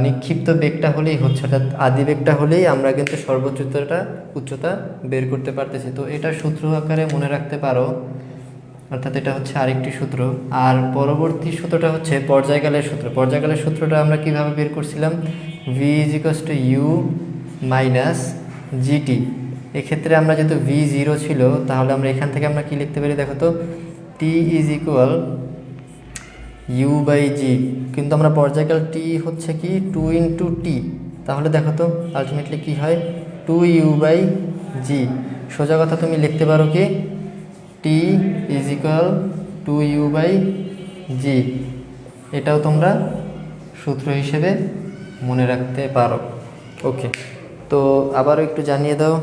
নিক্ষিপ্ত বেগটা হলেই হচ্ছে, অর্থাৎ আদি বেগটা হলেই আমরা কিন্তু সর্বোচ্চ উচ্চতা বের করতে পারতেছি। তো এটা সূত্র আকারে মনে রাখতে পারো, অর্থাৎ এটা হচ্ছে আরেকটি সূত্র। আর পরবর্তী সূত্রটা হচ্ছে পর্যায়কালের সূত্র। পর্যায়কালের সূত্রটা আমরা কিভাবে বের করছিলাম, v is equals to u minus g t. এক্ষেত্রে আমরা যেহেতু ভি 0 ছিল, তাহলে আমরা এখান থেকে আমরা কি লিখতে পারি, দেখো তো, টি ইজ ইকুয়াল ইউ বাই জি। কিন্তু আমরা পর্যায়কাল টি হচ্ছে কি 2 ইন্টু টি, তাহলে দেখো তো আলটিমেটলি কি হয়, 2u বাই জি। সোজা কথা তুমি লিখতে পারো কি টি ইজ ইকুয়াল 2u বাই জি। এটাও তোমরা সূত্র হিসেবে মনে রাখতে পারো। ওকে, তো আবারও একটু জানিয়ে দাও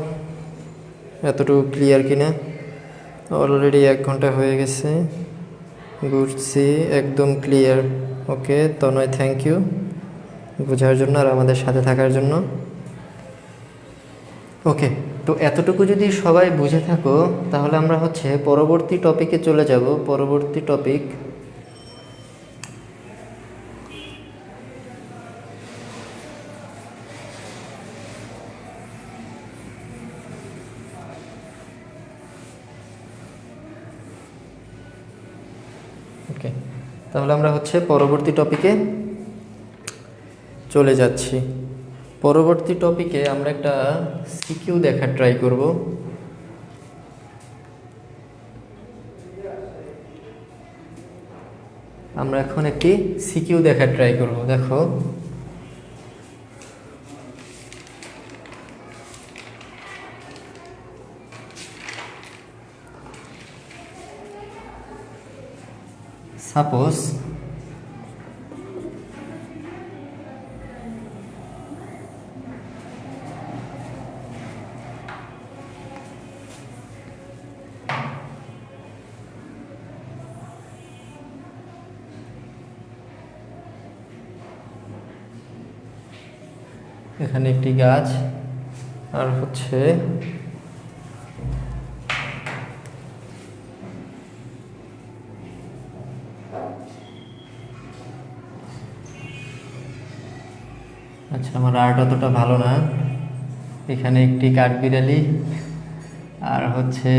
এতটুকু ক্লিয়ার কিনা। অলরেডি 1 ঘন্টা হয়ে গেছে, বুঝছি, একদম clear. Okay Tanay, thank you বোঝার জন্য আর আমাদের সাথে থাকার জন্য। ওকে, তো এতটুকু যদি সবাই বুঝে থাকো তাহলে আমরা হচ্ছে পরবর্তী টপিকে চলে যাব। পরবর্তী টপিক ওকে, তাহলে আমরা হচ্ছে পরবর্তী টপিকে চলে যাচ্ছি। পরবর্তী টপিকে আমরা একটা সিকিউ দেখার ট্রাই করব। আমরা এখন একটি সিকিউ দেখার ট্রাই করব। দেখো, সাপোজ এখানে একটি গাছ আর হচ্ছে আচ্ছা, আমার আর্ট অতটা ভালো না। এখানে একটি কাঠবিড়ালি আর হচ্ছে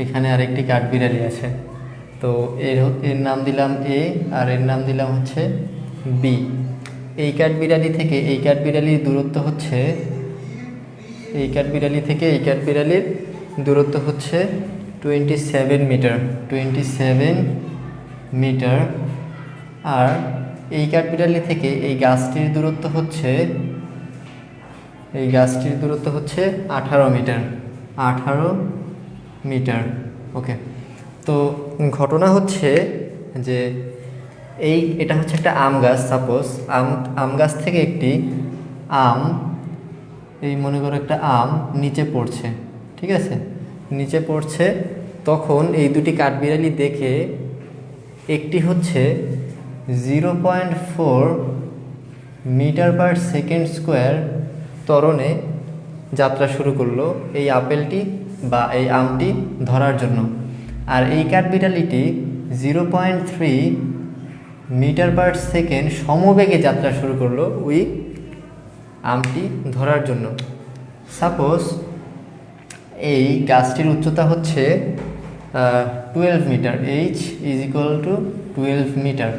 এখানে আরেকটি কাঠবিড়ালি আছে। তো এর নাম দিলাম এ আর এর নাম দিলাম হচ্ছে বি। এই কাঠবিড়ালি থেকে এই কাঠবিড়ালির দূরত্ব হচ্ছে, এই কাঠবিড়ালি থেকে এই কাঠবিড়ালির দূরত্ব হচ্ছে 27 মিটার, 27 মিটার। আর এই কাঠবিড়ালি থেকে এই গাছটির দূরত্ব হচ্ছে, এই গাছটির দূরত্ব হচ্ছে 18 মিটার, 18 মিটার। ওকে, তো ঘটনা হচ্ছে যে এটা হচ্ছে একটা আম গাছ। সাপোজ আম গাছ থেকে একটি আম, এই মনে করো একটা আম নিচে পড়ছে, ঠিক আছে, নিচে পড়ছে। তখন এই দুটি কাঠবিড়ালি দেখে একটি হচ্ছে 0.4 মিটার পার সেকেন্ড স্কোয়ার ত্বরণে যাত্রা শুরু করলো এই আপেলটি বা এই আমটি ধরার জন্য। আর এই কাঠবিড়ালিটি 0.3 মিটার পার সেকেন্ড সমবেগে যাত্রা শুরু করলো ওই আমটি ধরার জন্য। সাপোজ এই গাছটির উচ্চতা হচ্ছে 12 metre, h is equal to 12 metre.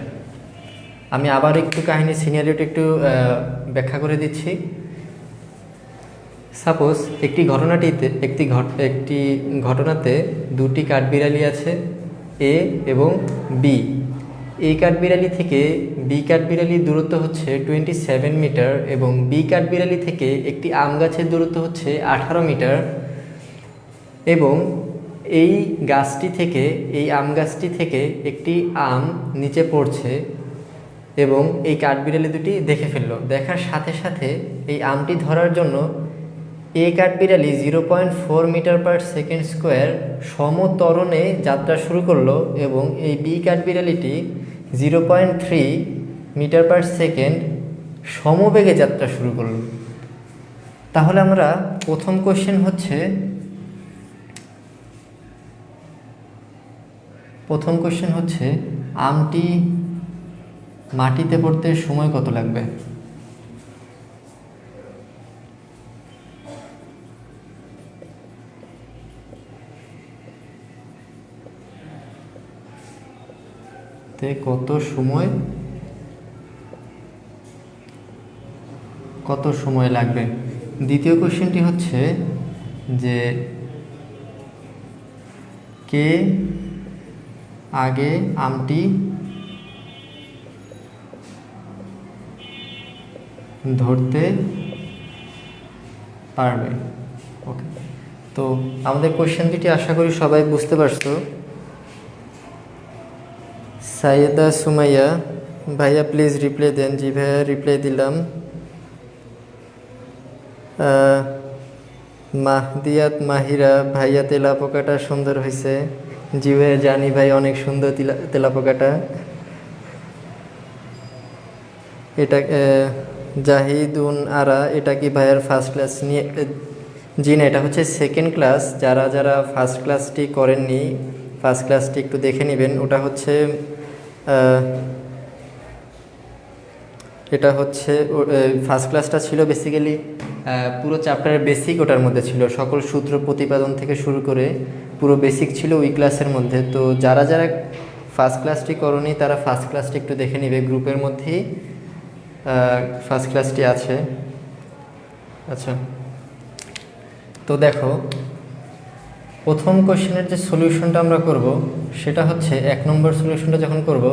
আমি আবার একটু কাহিনী সিনারিওটা একটু ব্যাখ্যা করে দিচ্ছি। সাপোজ একটি ঘটনাতে দুটি কাঠবিড়ালি আছে, এ এবং বি। এই কাঠবিড়ালি থেকে বি কাঠবিড়ালির দূরত্ব হচ্ছে 27 মিটার এবং বি কাঠবিড়ালি থেকে একটি আম গাছের দূরত্ব হচ্ছে 18 মিটার এবং এই আম গাছটি থেকে একটি আম নিচে পড়ছে এবং এই কাঠবিড়ালি দুটি দেখে ফেললো। দেখার সাথে সাথে এই আমটি ধরার জন্য এ কাঠবিড়ালি 0.4 মিটার পার সেকেন্ড স্কোয়ার সমত্বরণে যাত্রা শুরু করলো এবং এই বি কাঠবিড়ালিটি 0.3 মিটার পার সেকেন্ড সমবেগে যাত্রা শুরু করলো। তাহলে আমরা প্রথম কোশ্চেন হচ্ছে আমটি মাটিতে পড়তে সময় কত লাগবে? কত সময় লাগবে? দ্বিতীয় কোশ্চেনটি হচ্ছে যে কে আগে আমটি ধরতে পারবে। ওকে, তো আমাদের কোশ্চেন দুটি আশা করি সবাই বুঝতে পারছো। সাইয়েদা সুমাইয়া ভাইয়া প্লিজ রিপ্লাই দেন। জি ভাইয়া রিপ্লাই দিলাম। মাহদিয়াত মাহিরা ভাইয়া তেলাপোকাটা সুন্দর হয়েছে। জি ভাইয়া জানি ভাই, অনেক সুন্দর তেলাপোকাটা। এটা জাহিদুন আরা, এটা কি ভাইয়ার ফার্স্ট ক্লাস নিয়ে? জি না, এটা হচ্ছে সেকেন্ড ক্লাস। যারা ফার্স্ট ক্লাসটি করেননি ফার্স্ট ক্লাসটি একটু দেখে নেবেন। এটা হচ্ছে ফার্স্ট ক্লাসটা ছিল বেসিক্যালি পুরো চ্যাপ্টারের বেসিক ওটার মধ্যে ছিল, সকল সূত্র প্রতিপাদন থেকে শুরু করে পুরো বেসিক ছিল ওই ক্লাসের মধ্যে। তো যারা ফার্স্ট ক্লাসটি করনি তারা ফার্স্ট ক্লাসটি একটু দেখে নেবে, গ্রুপের মধ্যেই ফার্স্ট ক্লাসটি আছে। আচ্ছা, তো দেখো প্রথম কোশ্চেনের যে সলিউশনটা আমরা করব সেটা হচ্ছে 1 নম্বর সলিউশনটা যখন করব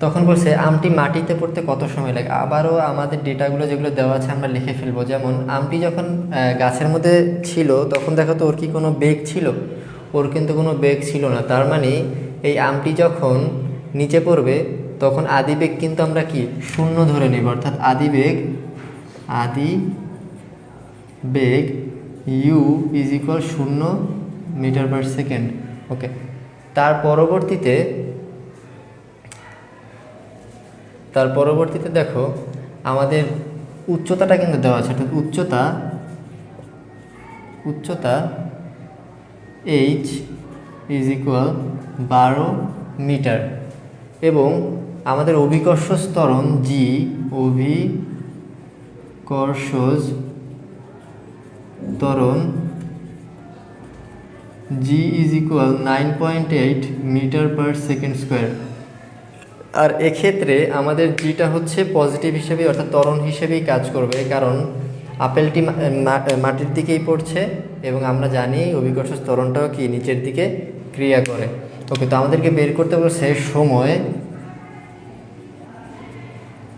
তখন বলছে আমটি মাটিতে পড়তে কত সময় লাগে। আবারও আমাদের ডেটাগুলো যেগুলো দেওয়া আছে আমরা লিখে ফেলবো। যেমন আমটি যখন গাছের মধ্যে ছিল তখন দেখো তো ওর কি কোনো বেগ ছিল? ওর কিন্তু কোনো বেগ ছিল না। তার মানে এই আমটি যখন নিচে পড়বে তখন আদিবেগ কিন্তু আমরা কি 0 ধরে নেব, অর্থাৎ আদিবেগ u is equal 0 metre per second. Okay, তার পরবর্তীতে দেখো আমাদের উচ্চতাটা কিন্তু দেওয়া আছে, অর্থাৎ উচ্চতা h ইজ ইকুয়াল 12 মিটার এবং আমাদের অভিকর্ষ ত্বরণ g, অভিকর্ষজ ত্বরণ g is equal 9.8 metre per second square. আর এক্ষেত্রে আমাদের জিটা হচ্ছে পজিটিভ হিসেবে, অর্থাৎ ত্বরণ হিসেবেই কাজ করবে, কারণ আপেলটি মাটির দিকেই পড়ছে এবং আমরা জানি অভিকর্ষ ত্বরণটাও কি নিচের দিকে ক্রিয়া করে। ওকে, তো আমাদেরকে বের করতে বলছে সময়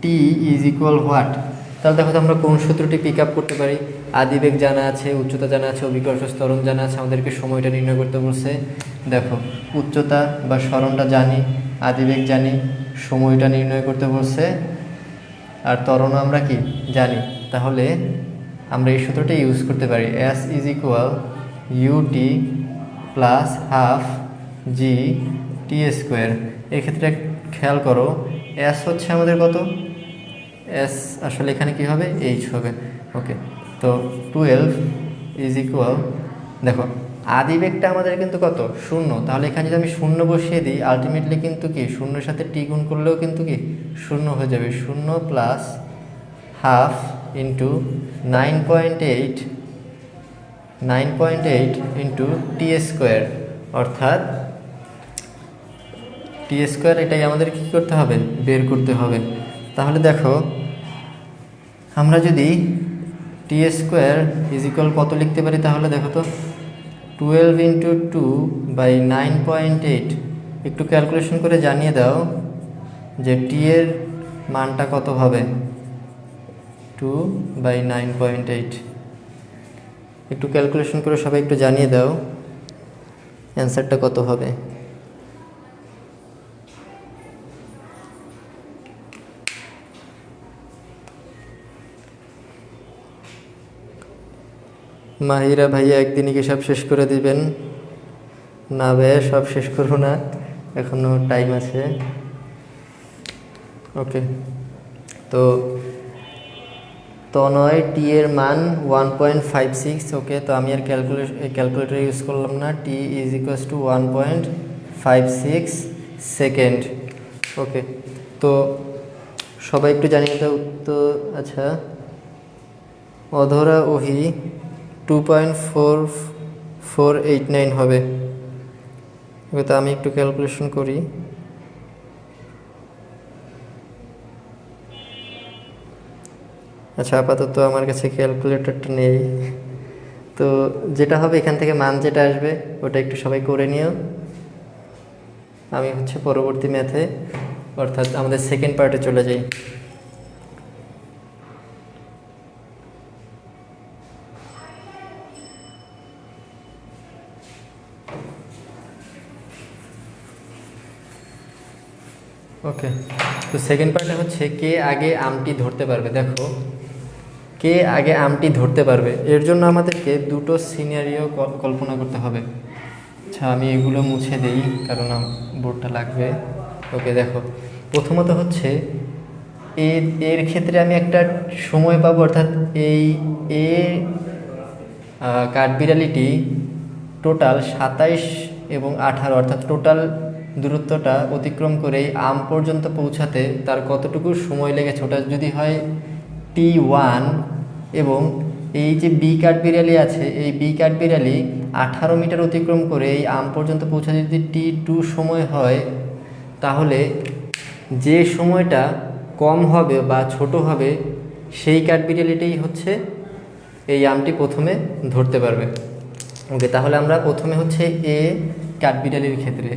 t ইজ ইকুয়াল হোয়াট। তাহলে দেখো তো আমরা কোন সূত্রটি পিক আপ করতে পারি। আদিবেগ জানা আছে, উচ্চতা জানা আছে, অভিকর্ষ ত্বরণ জানা আছে, আমাদেরকে সময়টা নির্ণয় করতে বলছে। দেখো উচ্চতা বা সরণটা জানি, আদিবেগ জানি, সময়টা নির্ণয় করতে বলছে, আর ত্বরণও আমরা কি জানি। তাহলে আমরা এই সূত্রটা ইউজ করতে পারি, s is equal ut plus half g t square. এক্ষেত্রে খেয়াল করো s হচ্ছে আমাদের কত, s আসলে এখানে কি হবে, h হবে। ওকে, তো 12 ইজ ইকুয়াল, দেখো আদিবেগটা আমাদের কিন্তু কত, শূন্য। তাহলে এখানে যদি আমি শূন্য বসিয়ে দিই, আলটিমেটলি কিন্তু কি শূন্যের সাথে টি গুণ করলেও কিন্তু কি শূন্য হয়ে যাবে। শূন্য plus half into 9.8 into T square, অর্থাৎ টি স্কোয়ার, এটাই আমাদের কী করতে হবে, বের করতে হবে। তাহলে দেখো আমরা যদি টি স্কোয়ার ইজ ইকুয়াল কত লিখতে পারি, তাহলে দেখো তো 12 ইন্টু 2/9.8। একটু ক্যালকুলেশন করে জানিয়ে দাও যে টি এর মানটা কত হবে। 2/9.8 একটু ক্যালকুলেশন করে সবাই একটু জানিয়ে দাও অ্যান্সারটা কত হবে। মাহিরা ভাইয়া একদিনই কি সব শেষ করে দিবেন? না ভাইয়া, সব শেষ করবো না, এখনো টাইম আছে। ওকে, তো তনয় টি এর মান 1.56। ওকে, তো আমি আর ক্যালকুলেটর ইউজ করলাম না। টি is equals two 1.56 second. Okay, তো সবাই একটু জানিয়ে দাও উত্তর। আচ্ছা, অধরা ওহি 2.4489 হবে। ওকে, তো আমি একটু ক্যালকুলেশন করি। আচ্ছা, আপাতত আমার কাছে ক্যালকুলেটরটা নেই, তো যেটা হবে এখান থেকে মান যেটা আসবে ওটা একটু সবাই করে নিও। আমি হচ্ছে পরবর্তী ম্যাথে, অর্থাৎ আমাদের সেকেন্ড পার্টে চলে যাই। ওকে, তো সেকেন্ড পার্টে হচ্ছে কে আগে আমটি ধরতে পারবে। দেখো, কে আগে আমটি ধরতে পারবে, এর জন্য আমাদেরকে দুটো সিনারিও কল্পনা করতে হবে। আচ্ছা, আমি এগুলো মুছে দিই কারণ বোর্ডটা লাগবে। ওকে, দেখো, প্রথমত হচ্ছে এর ক্ষেত্রে আমি একটা সময় পাবো, অর্থাৎ এই কাঠবিড়ালিটি টোটাল 27 এবং 18, অর্থাৎ টোটাল দূরত্বটা অতিক্রম করে আম পর্যন্ত পৌঁছাতে তার কতটুকু সময় লেগেছে, ওটা যদি হয় T1, এবং এই যে বি কাঠবিড়ালি আছে, এই বি কাঠবিড়ালি 18 মিটার অতিক্রম করে এই আম পর্যন্ত পৌঁছাতে যদি T2 সময় হয়, তাহলে যে সময়টা কম হবে বা ছোট হবে সেই কাঠবিড়ালিটাই হচ্ছে এই আমটি প্রথমে ধরতে পারবে। ওকে, তাহলে আমরা প্রথমে হচ্ছে এ কাঠবিড়ালির ক্ষেত্রে,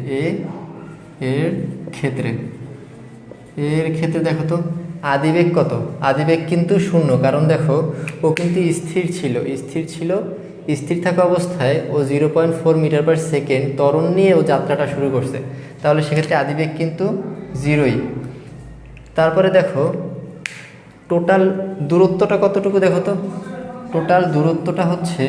এর ক্ষেত্রে দেখো তো আদিবেগ কত। আদিবেগ কিন্তু শূন্য, কারণ দেখো ও কিন্তু স্থির থাকা অবস্থায় ও 0.4 মিটার পার সেকেন্ড ত্বরণ নিয়ে ও যাত্রাটা শুরু করছে, তাহলে সেক্ষেত্রে আদিবেগ কিন্তু 0ই। তারপরে দেখো টোটাল দূরত্বটা কতটুকু, দেখো তো টোটাল দূরত্বটা হচ্ছে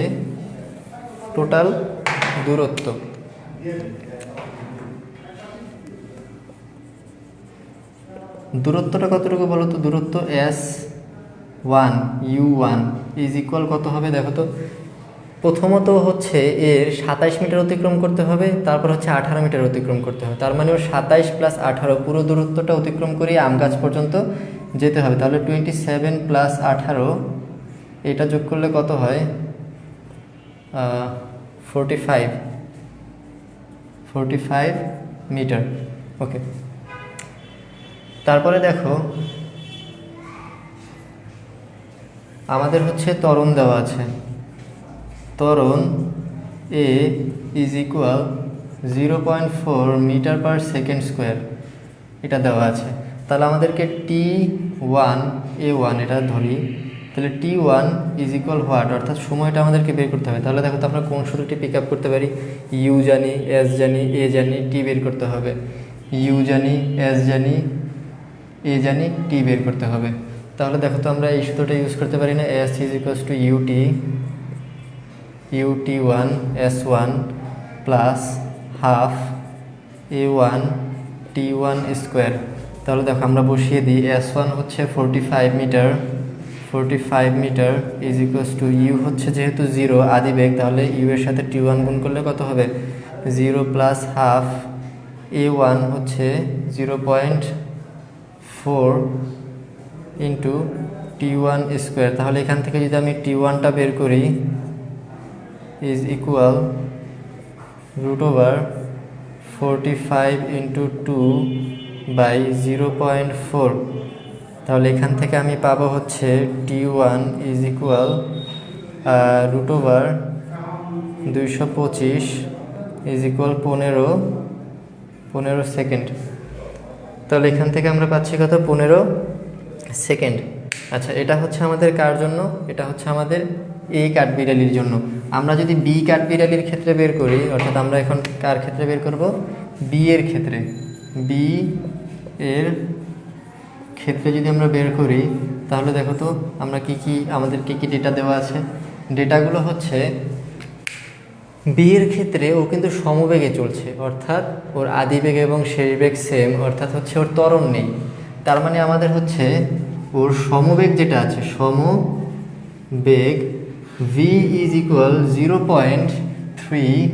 দূরত্বটা কতটুকু বলো তো। দূরত্ব S1 U1 ইজ ইকুয়াল কত হবে, দেখো তো। প্রথমত হচ্ছে এর 27 মিটার অতিক্রম করতে হবে, তারপর হচ্ছে 18 মিটার অতিক্রম করতে হবে। তার মানে ওর 27 প্লাস 18 পুরো দূরত্বটা অতিক্রম করে আম গাছ পর্যন্ত যেতে হবে। তাহলে 27 প্লাস 18 এটা যোগ করলে কত হয়, 45 মিটার। ওকে, তারপরে দেখো আমাদের হচ্ছে ত্বরণ দেওয়া আছে। ত্বরণ A is equal 0.4 metre per second square, এটা দেওয়া আছে। তাহলে আমাদেরকে T1 এটা ধরি, তাহলে T1 ইজ ইকুয়াল হোয়াট, অর্থাৎ সময়টা আমাদেরকে বের করতে হবে। তাহলে দেখো তো আমরা কোন সূত্রটি পিক আপ করতে পারি। ইউ জানি, এস জানি, এ জানি, টি বের করতে হবে। ইউ জানি, এস জানি, এ জানি, টি বের করতে হবে। তাহলে দেখো তো আমরা এই সূত্রটা ইউজ করতে পারি না। S is equals to UT1 S1 plus half A1 T1 square. তাহলে দেখো আমরা বসিয়ে দিই। S1 হচ্ছে 45 45 metre is equals to u হচ্ছে যেহেতু 0 আদি বেগ, তাহলে ইউ এর সাথে টি1 গুণ করলে কত হবে 0 প্লাস হাফ a1 হচ্ছে 0.4 ইন্টু টি1 স্কোয়ার। তাহলে এখান থেকে যদি আমি টি1টা বের করি ইজ ইকুয়াল √45 ইন্টু 2/0.4। তাহলে এখান থেকে আমি পাবো হচ্ছে T one is equal √225 is equal 15 second. তাহলে এখান থেকে আমরা পাচ্ছি কত 15 সেকেন্ড। আচ্ছা, এটা হচ্ছে আমাদের কার জন্য? এটা হচ্ছে আমাদের এ কাঠবিড়ালির জন্য। আমরা যদি বি কাঠবিড়ালির ক্ষেত্রে বের করি, অর্থাৎ আমরা এখন কার ক্ষেত্রে বের করব? বি এর ক্ষেত্রে। বি এর ক্ষেত্রে যদি আমরা বের করি তাহলে দেখো তো আমরা আমাদের কি কি ডেটা দেওয়া আছে। ডেটাগুলো হচ্ছে বি এর ক্ষেত্রে ও কিন্তু সমবেগে চলছে, অর্থাৎ ওর আদিবেগ এবং শেষ বেগ সেম, অর্থাৎ হচ্ছে ওর ত্বরণ নেই। তার মানে আমাদের হচ্ছে ওর সমবেগ যেটা আছে, সমবেগ V is equal 0.3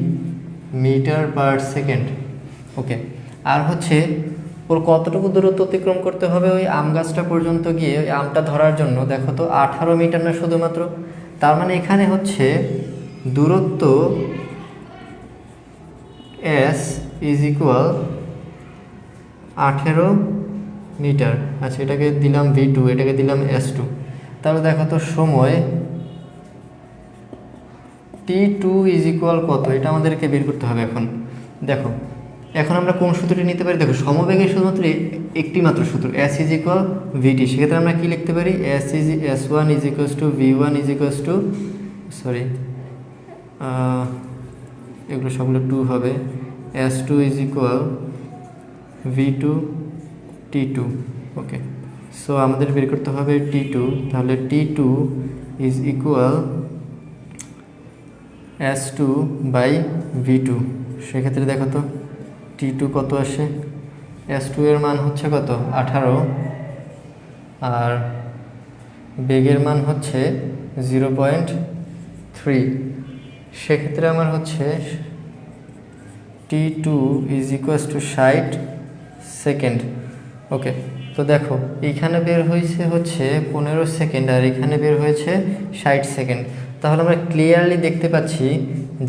metre per second. Okay, আর হচ্ছে ওর কতটুকু দূরত্ব অতিক্রম করতে হবে ওই আম গাছটা পর্যন্ত গিয়ে ওই আমটা ধরার জন্য? দেখো তো 18 মিটার না শুধুমাত্র। তার মানে এখানে হচ্ছে দূরত্ব এস ইজ ইকুয়াল 18 মিটার। আচ্ছা, এটাকে দিলাম V2, এটাকে দিলাম S2। তাহলে দেখো তো সময় T2 ইজ ইকুয়াল কত, এটা আমাদেরকে বের করতে হবে। এখন এখন আমরা কোন সূত্রটি নিতে পারি? দেখো, সমবেগের শুধুমাত্র একটি মাত্র সূত্র, S ইজ ইকুয়াল VT। সেক্ষেত্রে আমরা কি লিখতে পারি? S1 is equals two V1 is equals two, sorry এগুলো সবগুলো 2 হবে, S2 is equal V2 T2। Okay, so আমাদের বের করতে হবে T2। তাহলে T2 is equal S2 by V2। সেক্ষেত্রে দেখো তো T2 কত আসে? S2 এর মান হচ্ছে কত 18, আর বেগের মান হচ্ছে 0.3। সেক্ষেত্রে আমার হচ্ছে T2 is equals to 60 second. Okay, তো দেখো এইখানে বের হয়েছে হচ্ছে 15 সেকেন্ড, আর এখানে বের হয়েছে 60 সেকেন্ড। তাহলে আমরা ক্লিয়ারলি দেখতে পাচ্ছি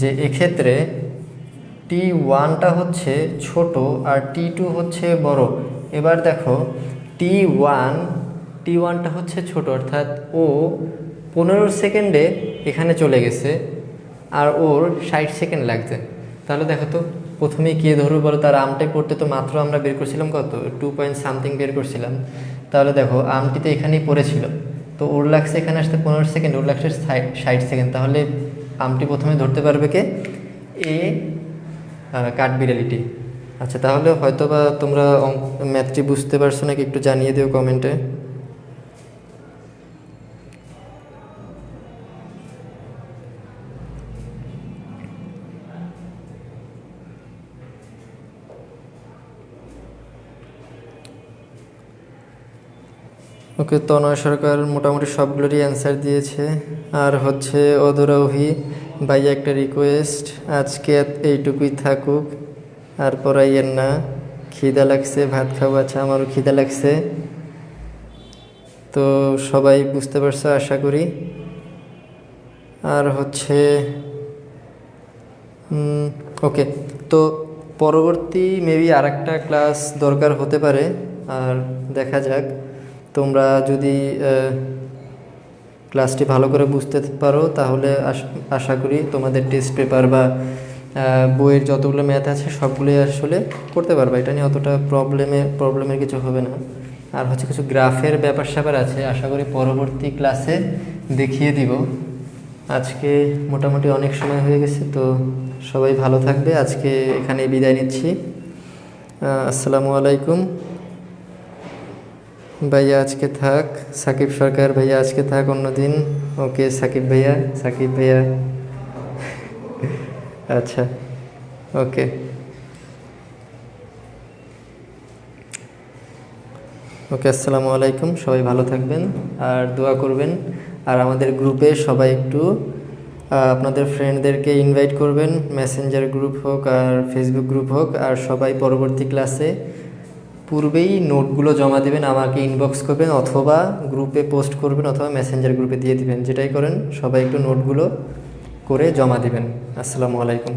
যে এক্ষেত্রে T1টা হচ্ছে ছোট আর T2 হচ্ছে বড়। এবার দেখো T1টা হচ্ছে ছোট, অর্থাৎ ও 15 সেকেন্ডে এখানে চলে গেছে, আর ওর 60 সেকেন্ড লাগছে। তাহলে দেখো তো প্রথমেই কে ধরবো বলো? তার আমটাই পড়তে তো মাত্র আমরা বের করছিলাম কত 2 বের করছিলাম। তাহলে দেখো আমটি তো এখানেই পড়েছিল, তো ওর লাগছে এখানে আসতে 15 সেকেন্ড, ওর লাগছে 60 সেকেন্ড। তাহলে আমটি প্রথমে ধরতে পারবে কে? এ কাঠবিড়ালিটি। আচ্ছা, তাহলে হয়তো বা তোমরা ম্যাথটি বুঝতে পারছো নাকি একটু জানিয়ে দিও কমেন্টে। ওকে, তনয় সরকার মোটামুটি সবগুলোরই অ্যান্সার দিয়েছে। আর হচ্ছে অদরাউহি ভাইয়া একটা রিকোয়েস্ট, আজকে এইটুকুই থাকুক, আর পড়াইয়ের না, খিদা লাগছে, ভাত খাবো। আচ্ছা, আমারও খিদা লাগছে। তো সবাই বুঝতে পারছো আশা করি। আর হচ্ছে ওকে, তো পরবর্তী মেবি আর একটা ক্লাস দরকার হতে পারে, আর দেখা যাক। তোমরা যদি ক্লাসটি ভালো করে বুঝতে পারো তাহলে আশা করি তোমাদের টেস্ট পেপার বা বইয়ের যতগুলো ম্যাথ আছে সবগুলোই আসলে করতে পারবে। এটা নিয়ে অতটা প্রবলেমের কিছু হবে না। আর হচ্ছে কিছু গ্রাফের ব্যাপার স্যাপার আছে, আশা করি পরবর্তী ক্লাসে দেখিয়ে দিব। আজকে মোটামুটি অনেক সময় হয়ে গেছে, তো সবাই ভালো থাকবে। আজকে এখানে বিদায় নিচ্ছি। আসসালামু আলাইকুম। ভাইয়া আজকে থাক, সাকিব সরকার ভাইয়া আজকে থাক, অন্যদিন। ওকে সাকিব ভাইয়া আচ্ছা, ওকে। ওকে, আসসালামু আলাইকুম, সবাই ভালো থাকবেন আর দোয়া করবেন। আর আমাদের গ্রুপে সবাই একটু আপনাদের ফ্রেন্ডদেরকে ইনভাইট করবেন, মেসেঞ্জার গ্রুপ হোক আর ফেসবুক গ্রুপ হোক। আর সবাই পরবর্তী ক্লাসে পূর্বেই নোটগুলো জমা দেবেন, আমাকে ইনবক্স করবেন অথবা গ্রুপে পোস্ট করবেন অথবা মেসেঞ্জার গ্রুপে দিয়ে দিবেন, যেটাই করেন সবাই একটু নোটগুলো করে জমা দিবেন। আসসালামু আলাইকুম।